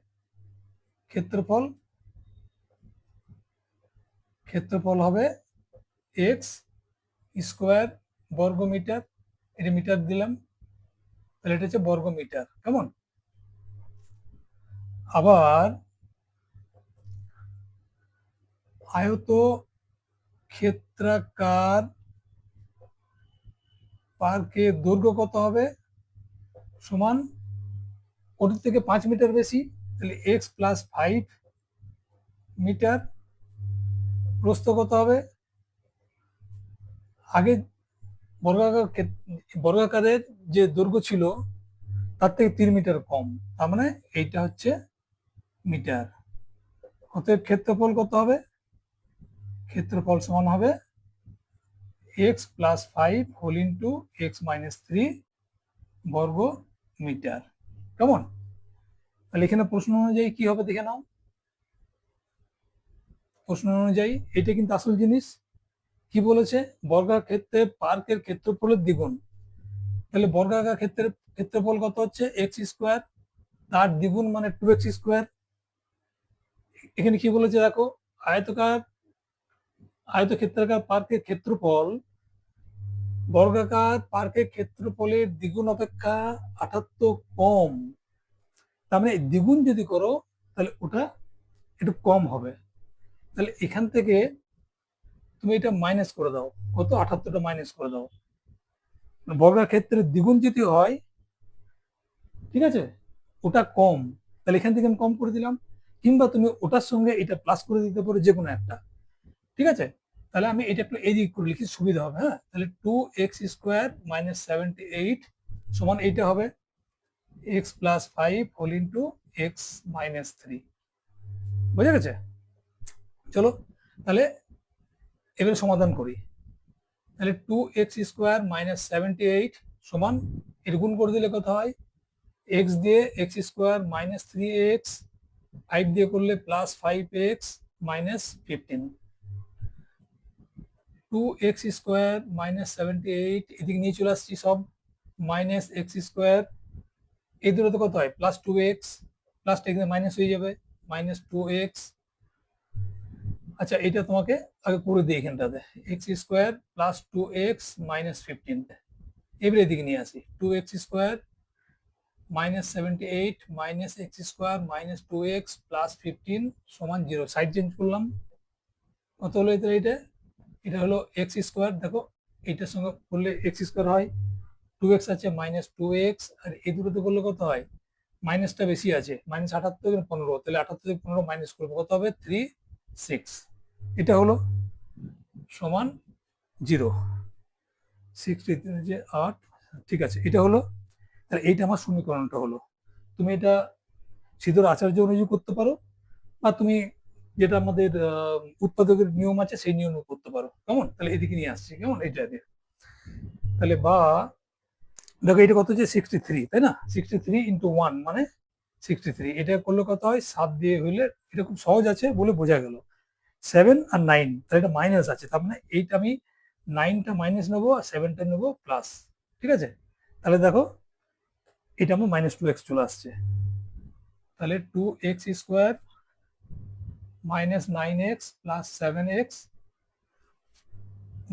ক্ষেত্রফল ক্ষেত্রফল হবে এক্স স্কোয়ার বর্গ মিটার। এটা মিটার দিলাম, তাহলে এটা হচ্ছে বর্গ মিটার। কেমন? আবার আয়ত ক্ষেত্রাকার পার্কের দৈর্ঘ্য কত হবে? সমান, ওটার থেকে 5 মিটার বেশি, তাহলে এক্স প্লাস 5 মিটার। প্রস্থ কত হবে? আগে বর্গাকারের যে দৈর্ঘ্য ছিল তার থেকে 3 মিটার কম, তার মানে এইটা হচ্ছে মিটার। অতএব ক্ষেত্রফল কত হবে? ক্ষেত্রফল সমান হবে x plus 5 whole into x minus 3 বর্গ মিটার। কেমন? তাহলে এখানে প্রশ্ন অনুযায়ী কি হবে দেখে নাও। প্রশ্ন অনুযায়ী এটা কিন্তু আসল জিনিস। কি বলেছে? বর্গাকার ক্ষেত্রে পার্কের ক্ষেত্রফলের দ্বিগুণ। তাহলে বর্গাকার ক্ষেত্রের ক্ষেত্রফল কত হচ্ছে? এক্স স্কোয়ার, তার দ্বিগুণ মানে 2x স্কোয়ার। এখানে কি বলেছে দেখো, আয়তক্ষেত্রাকার পার্কের ক্ষেত্রফল বর্গাকার পার্কের ক্ষেত্রফলের দ্বিগুণ অপেক্ষা 78 কম। তার মানে দ্বিগুণ যদি করো তাহলে ওটা একটু কম হবে। তাহলে এখান থেকে তুমি এটা মাইনাস করে দাও, কত? 78টা মাইনাস করে দাও। বর্গাকার ক্ষেত্রের দ্বিগুণ যদি হয়, ঠিক আছে, ওটা কম, তাহলে এখান থেকে আমি কম করে দিলাম। কিংবা তুমি ওটার সঙ্গে এটা প্লাস করে দিতে পারো, যে কোনো একটা। ঠিক আছে, তাহলে আমি এটা একটু এদিক করে লিখি, সুবিধা হবে। হ্যাঁ, তাহলে 2x² মাইনাস 78 সমান এইটা হবে x plus 5 whole into x minus 3। বুঝা গেছে? চলো তাহলে এবারে সমাধান করি। তাহলে 2x² মাইনাস 78 সমান, এর গুণ করে দিলে কত হয়? এক্স দিয়ে x² মাইনাস 3x, 5 দিয়ে করলে plus 5x minus 15। 2x² minus 78 এদিকে নিয়ে চলে আসছি সব, মাইনাস x², এই দুটোতে কত হয়? প্লাস 2x, প্লাসটা এখানে মাইনাস হয়ে যাবে, মাইনাস 2x। আচ্ছা, এটা তোমাকে আগে করে দিই এখানটাতে, x² প্লাস 2x মাইনাস 15। এবারে এদিকে নিয়ে আসি, 2x² minus 78 minus x² minus 2x plus 15 সমান 0। সাইড চেঞ্জ করলাম, কত হলো এটা? এটা হলো x²। দেখো এইটার সঙ্গে করলে x² হয়, 2x আছে মাইনাস 2x, আর এই দুটোতে করলে কত হয়? মাইনাসটা বেশি আছে, মাইনাস 78 15, তাহলে 78 থেকে 15 মাইনাস করবো, কত হবে? 3 6। এটা হলো সমান 0। 6 যে 8। ঠিক আছে, এটা হলো, তাহলে এইটা আমার সমীকরণটা হলো। তুমি এটা সিধুর আচার্য অনুযায়ী করতে পারো, বা তুমি যেটা আমাদের উৎপাদকের নিয়ম আছে সেই নিয়ম করতে পারো। কেমন? তাহলে এদিকে নিয়ে আসছি, কেমন? এইটা দিয়ে তাহলে, বা দেখো এটা কত হচ্ছে? 63, তাই না? 63 ইন্টু 1 মানে 63। এটা করলে কত হয়? 7 দিয়ে হইলে, এটা খুব সহজ আছে বলে বোঝা গেল। 7 আর 9, তাহলে এটা মাইনাস আছে, তার মানে এইটা আমি 9টা মাইনাস নেবো আর 7টা নেবো প্লাস। ঠিক আছে, তাহলে দেখো এটা আমার মাইনাস 2x চলে আসছে। তাহলে 2x² minus 9x plus 7x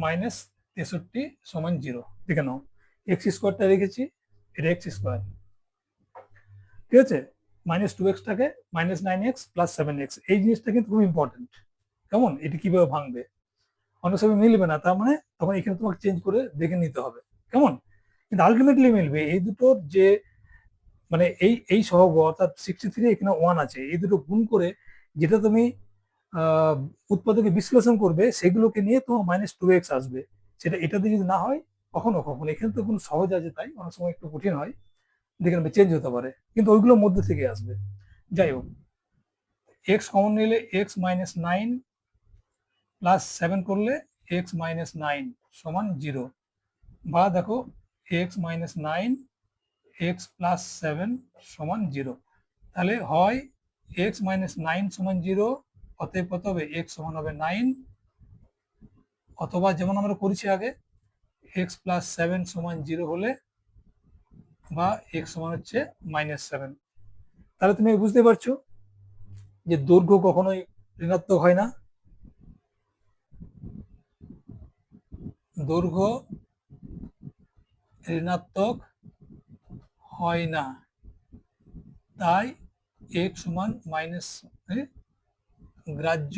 minus 63 সমান 0। দেখে নাও, x² রেখেছি, এটা x²। ঠিক আছে, minus 2x-টাকে minus 9x plus 7x, এই জিনিসটা কিন্তু খুব ইম্পর্টেন্ট। কেমন? এটি কিভাবে ভাঙবে? অনেক সময় মিলবে না, তার মানে তখন এখানে তোমাকে চেঞ্জ করে দেখে নিতে হবে। কেমন? কিন্তু আলটিমেটলি মিলবে। এই দুটোর যে মানে এই সহগ, অর্থাৎ 63 এখানে 1 আছে, এই দুটো গুণ করে যেটা তুমি উৎপাদকে বিশ্লেষণ করবে, সেগুলোকে নিয়ে তোমার মাইনাস 2x আসবে। সেটা এটাতে যদি না হয়, কখনো কখনো, এখানে তো কোনো সহজ আছে, তাই অনেক সময় একটু কঠিন হয়, দেখে নেবে চেঞ্জ হতে পারে, কিন্তু ওইগুলোর মধ্যে থেকে আসবে। যাই হোক, এক্স কমন নিলে এক্স মাইনাস 9 প্লাস 7 করলে এক্স মাইনাস 9 সমান 0। বা দেখো, এক্স মাইনাস 9 এক্স প্লাস 7 সমান 0। তাহলে হয় এক্স মাইনাস 9 সমান 0, অতএব কত হবে? এক্স সমান হবে 9, অথবা যেমন আমরা করেছি আগে এক্স প্লাস 7 সমান 0 হলে, বা এক্স সমান হচ্ছে -7। তাহলে তুমি বুঝতে পারছো যে দৈর্ঘ্য কখনোই ঋণাত্মক হয় না, দৈর্ঘ্য ঋণাত্মক হয় না, তাই এক্স সমান মাইনাস গ্রাহ্য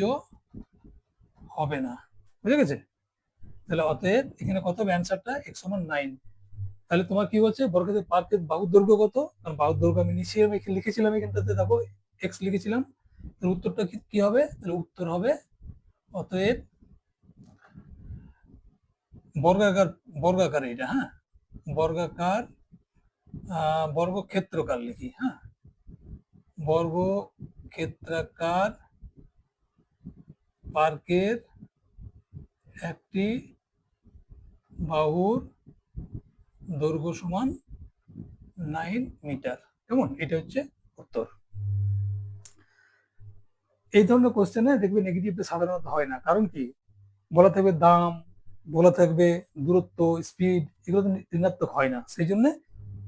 হবে না। বুঝে গেছে? তাহলে অতএব এখানে কত হবে? অ্যান্সারটা এক্স সমান 9। তাহলে তোমার কি হচ্ছে? বর্গক্ষেত্রের পার্কের বাহুর দৈর্ঘ্য কত? কারণ বাহুর দৈর্ঘ্য আমি নিচে লিখেছিলাম, এখানটাতে দেখো এক্স লিখেছিলাম। তাহলে উত্তরটা কি হবে? তাহলে উত্তর হবে অতএব বর্গাকার, বর্গাকার এটা, হ্যাঁ, বর্গাকার বর্গক্ষেত্রকার লিখি, হ্যাঁ, বর্গক্ষেত্রাকার পার্কের একটি বাহুর দৈর্ঘ্য সমান 9 মিটার। কেমন? এটা হচ্ছে উত্তর। এই ধরনের কোশ্চেনে দেখবে নেগেটিভটা সাধারণত হয় না। কারণ কি? বলা থাকবে দাম, বলা থাকবে দূরত্ব, স্পিড, এগুলো তো ঋণাত্মক হয় না। সেই জন্য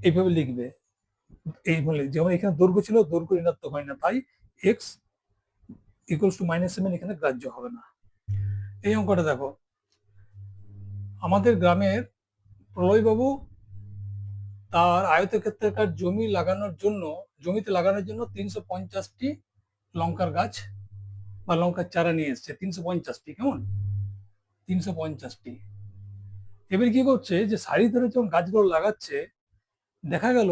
এইভাবে লিখবে। এই বলে যেমন এখানে দৈর্ঘ্য ছিল, দৈর্ঘ্য ঋণাত্মক হয় না, তাই এক্স ইকুয়ালস টু -7 এখানে গ্রাহ্য হবে না। এই অঙ্কটা দেখো, আমাদের গ্রামের প্রলয়বাবু তার আয়তক্ষেত্রাকার জমিতে লাগানোর জন্য 350টি লঙ্কার গাছ বা লঙ্কার চারা নিয়ে এসছে। 350টি, কেমন? 350টি। এবার কি করছে? যে সারি ধরে যখন গাছগুলো লাগাচ্ছে, দেখা গেল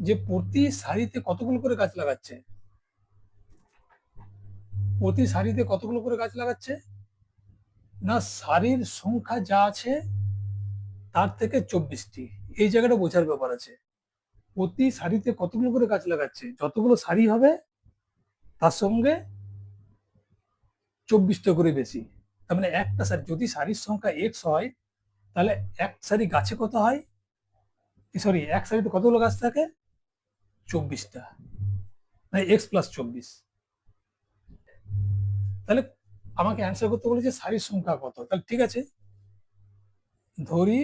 যে প্রতি সারিতে কতগুলো করে গাছ লাগাচ্ছে? প্রতি সারিতে কতগুলো করে গাছ লাগাচ্ছে? না, সারির সংখ্যা যা আছে তার থেকে 24টি। এই জায়গাটা বোঝার ব্যাপার আছে। প্রতি সারিতে কতগুলো করে গাছ লাগাচ্ছে? যতগুলো সারি হবে তার সঙ্গে 24টা করে বেশি। তার মানে একটা সারি, যদি সারির সংখ্যা এক্স হয়, তাহলে এক সারি গাছে কত হয়? সরি, এক সারিতে কতগুলো গাছ থাকে? 24টা, মানে এক্স প্লাস 24। তাহলে আমাকে অ্যান্সার করতে বলেছে সারির সংখ্যা কত। তাহলে ঠিক আছে, ধরি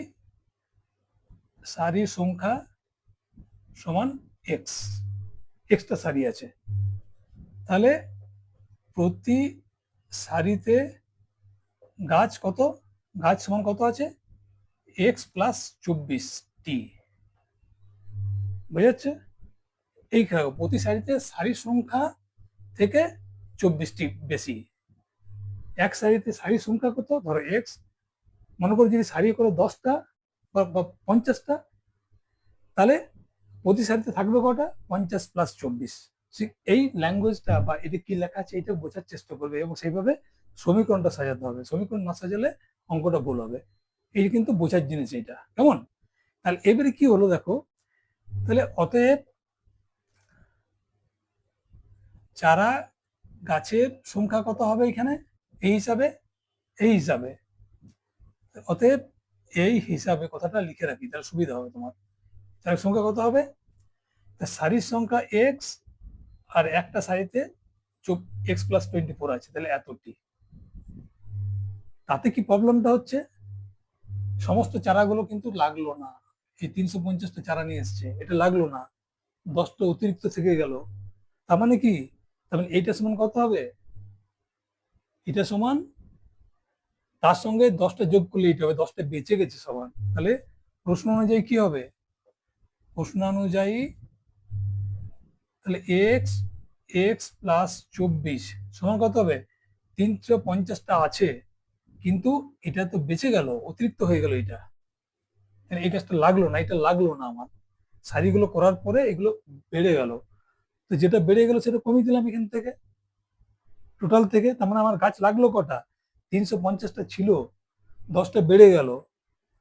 সারির সংখ্যা সমান এক্স, এক্সটা সারি আছে। তাহলে প্রতি সারিতে গাছ কত? গাছ সমান কত আছে? এক্স প্লাস 24টি। বুঝা যাচ্ছে? এই প্রতি সারিতে সারির সংখ্যা থেকে 24টি বেশি। এক সারিতে সারির সংখ্যা কত? ধরো এক্স, মনে করো যদি সারি করে 10টা বা 50টা, তাহলে প্রতি সারিতে থাকবে কটা? 50 প্লাস 24। এই ল্যাঙ্গুয়েজটা বা এটা কি লেখা আছে এটা বোঝার চেষ্টা করবে, এবং সেইভাবে সমীকরণটা সাজাতে হবে। সমীকরণ না সাজালে অঙ্কটা ভুল হবে। এই কিন্তু বোঝার জিনিস এটা, কেমন? তাহলে এবারে কি হলো দেখো, তাহলে অতএব চারা গাছের সংখ্যা কত হবে এখানে? এই হিসাবে, এই হিসাবে, অতএব এই হিসাবে কথাটা লিখে রাখি, তাহলে সুবিধা হবে তোমার। চারের সংখ্যা কত হবে? সারির সংখ্যা এক্স, আর একটা সারিতে এক্স প্লাস 24 আছে, তাহলে এতটি। তাতে কি প্রবলেমটা হচ্ছে? সমস্ত চারাগুলো কিন্তু লাগলো না। এই 350টা চারা নিয়ে এসছে, এটা লাগলো না, 10টা অতিরিক্ত থেকে গেল। তার মানে কি? তার মানে এইটা সমান কত হবে? এটা সমান, তার সঙ্গে 10টা যোগ করলে এটা হবে, 10টা বেঁচে গেছে সমান। তাহলে প্রশ্ন অনুযায়ী কি হবে? প্রশ্ন অনুযায়ী তাহলে এক্স, এক্স প্লাস 24 সমান কত হবে? 350টা আছে, কিন্তু এটা তো বেঁচে গেল, অতিরিক্ত হয়ে গেল এটা। এই কাজটা লাগলো না, এটা লাগলো না আমার। সারিগুলো করার পরে এগুলো বেড়ে গেল। তো যেটা বেড়ে গেল সেটা কমিয়ে দিলাম এখান থেকে, টোটাল থেকে। তার মানে আমার গাছ লাগলো কটা? 350টা ছিল, 10টা বেড়ে গেল।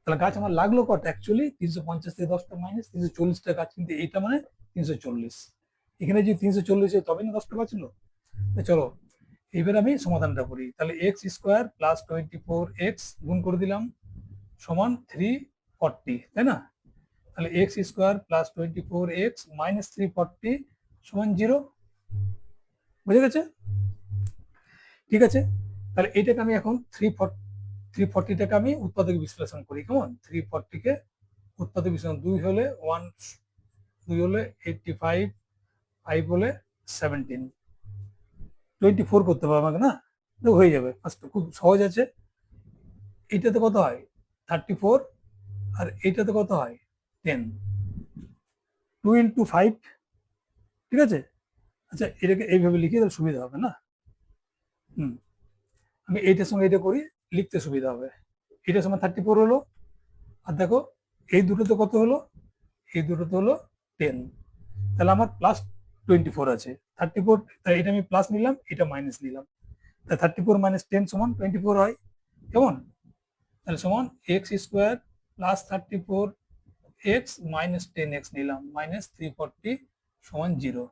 তাহলে গাছ আমার লাগলো কটা? অ্যাকচুয়ালি 350 থেকে 10টা মাইনাস 340টা গাছ, কিন্তু এইটা মানে 340। এখানে যদি 340 তবে না 10টা বাঁচলো। চলো এবার আমি সমাধানটা করি। তাহলে এক্স স্কোয়ার প্লাস 24x গুণ করে দিলাম সমান 340, তাই না? তাহলে x square plus 24x minus 340 সমান 0। বুঝে গেছে? ঠিক আছে, তাহলে এইটাকে আমি এখন 340টাকে আমি উৎপাদক বিশ্লেষণ করি। কেমন? 340কে উৎপাদক বিশ্লেষণ, 2 হলে 85, 5 হলে 17, 24 করতে হবে আমাকে না? তো হয়ে যাবে, ফার্স্ট খুব সহজ আছে। এইটাতে কত হয়? 34, আর এইটাতে কত হয়? 10। 2 ইন্টু 5, ঠিক আছে? আচ্ছা, এটাকে এইভাবে লিখে তাহলে সুবিধা হবে না? হুম, আমি এইটার সঙ্গে এটা করি, লিখতে সুবিধা হবে। এটার সময় 34 হলো, আর দেখো এই দুটোতে কত হলো? এই দুটোতে হলো 10। তাহলে আমার প্লাস 24 আছে। 34, তাই এটা আমি প্লাস নিলাম, এটা মাইনাস নিলাম। তাই 34 মাইনাস 10 সমান 24 হয়। কেমন? তাহলে সমান x square plus 34 x minus 10 x নিলাম, মাইনাস 340 সমান 0।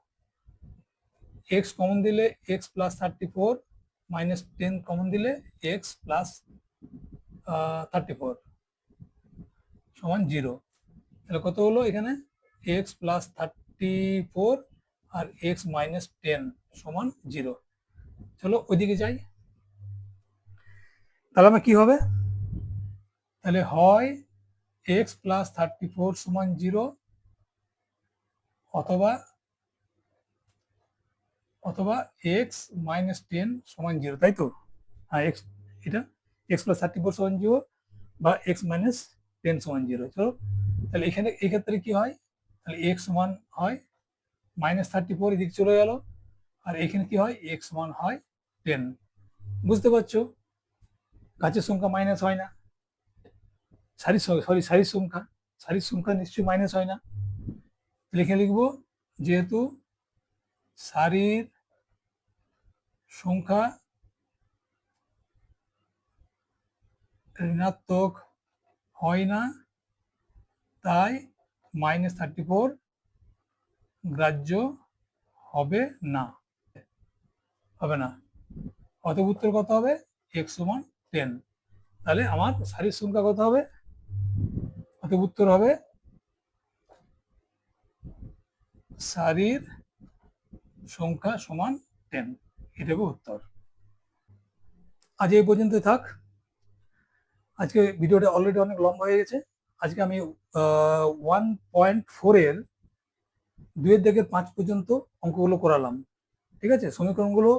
এক্স কমন দিলে এক্স প্লাস 34 মাইনাস 10 কমন দিলে এক্স প্লাস 34 সমান 0। তাহলে কত হলো এখানে? এক্স প্লাস 34 আর এক্স মাইনাস 10 সমান 0। চলো ওইদিকে যাই। তাহলে আমার কি হবে? তাহলে হয় এক্স প্লাস 34 সমান 0, অথবা অথবা এক্স মাইনাস 10 সমান 0, তাই তো? হ্যাঁ, এক্স, এটা এক্স প্লাস 34 সমান 0 বা এক্স মাইনাস 10 সমান 0। চলো তাহলে এখানে এই ক্ষেত্রে কি হয়? তাহলে এক্স সমান হয় মাইনাস 34, এদিকে চলে গেল, আর এখানে কি হয়? এক্স সমান হয় 10। বুঝতে পারছো? গাছের সংখ্যা মাইনাস হয় না, সারির সংখ্যা নিশ্চয়ই মাইনাস হয় না। লিখে লিখবো, যেহেতু সারির সংখ্যা ঋণাত্মক হয় না, তাই মাইনাস 34 গ্রাহ্য হবে না। হবে না, অতএব উত্তর কত হবে? এক্স সমান 10। তাহলে আমার সারির সংখ্যা কত হবে? অতএব উত্তর হবে সারির সংখ্যা সমান 10। এটা হবে উত্তর। আজ এই পর্যন্ত থাক। আজকে ভিডিওটা অলরেডি অনেক লম্বা হয়ে গেছে। আজকে আমি 1.4 এর 2 থেকে 5 পর্যন্ত অঙ্কগুলো করালাম। ঠিক আছে? সমীকরণগুলো,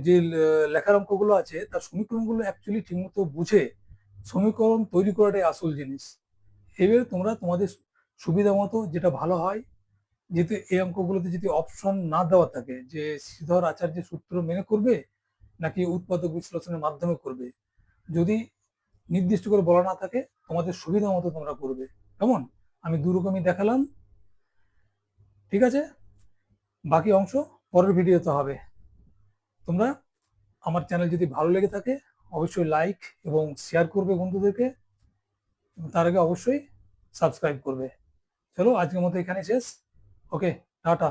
যে লেখার অঙ্কগুলো আছে তার সমীকরণগুলো অ্যাকচুয়ালি ঠিকমতো বুঝে সমীকরণ তৈরি করাটাই আসল জিনিস। এবার তোমরা তোমাদের সুবিধা মতো যেটা ভালো হয়, যেহেতু এই অঙ্কগুলোতে যদি অপশন না দেওয়া থাকে যে শ্রীধর আচার্যের সূত্র মেনে করবে নাকি উৎপাদক বিশ্লেষণের মাধ্যমে করবে, যদি নির্দিষ্ট করে বলা না থাকে, তোমাদের সুবিধা মতো তোমরা করবে। কেমন? আমি দু রকমই দেখালাম। ঠিক আছে, বাকি অংশ পরের ভিডিওতে হবে। তোমরা, আমার চ্যানেল যদি ভালো লেগে থাকে অবশ্যই লাইক এবং শেয়ার করবে বন্ধুদেরকে, তার আগে অবশ্যই সাবস্ক্রাইব করবে। চলো আজকের মতো এখানে শেষ। ওকে, টাটা।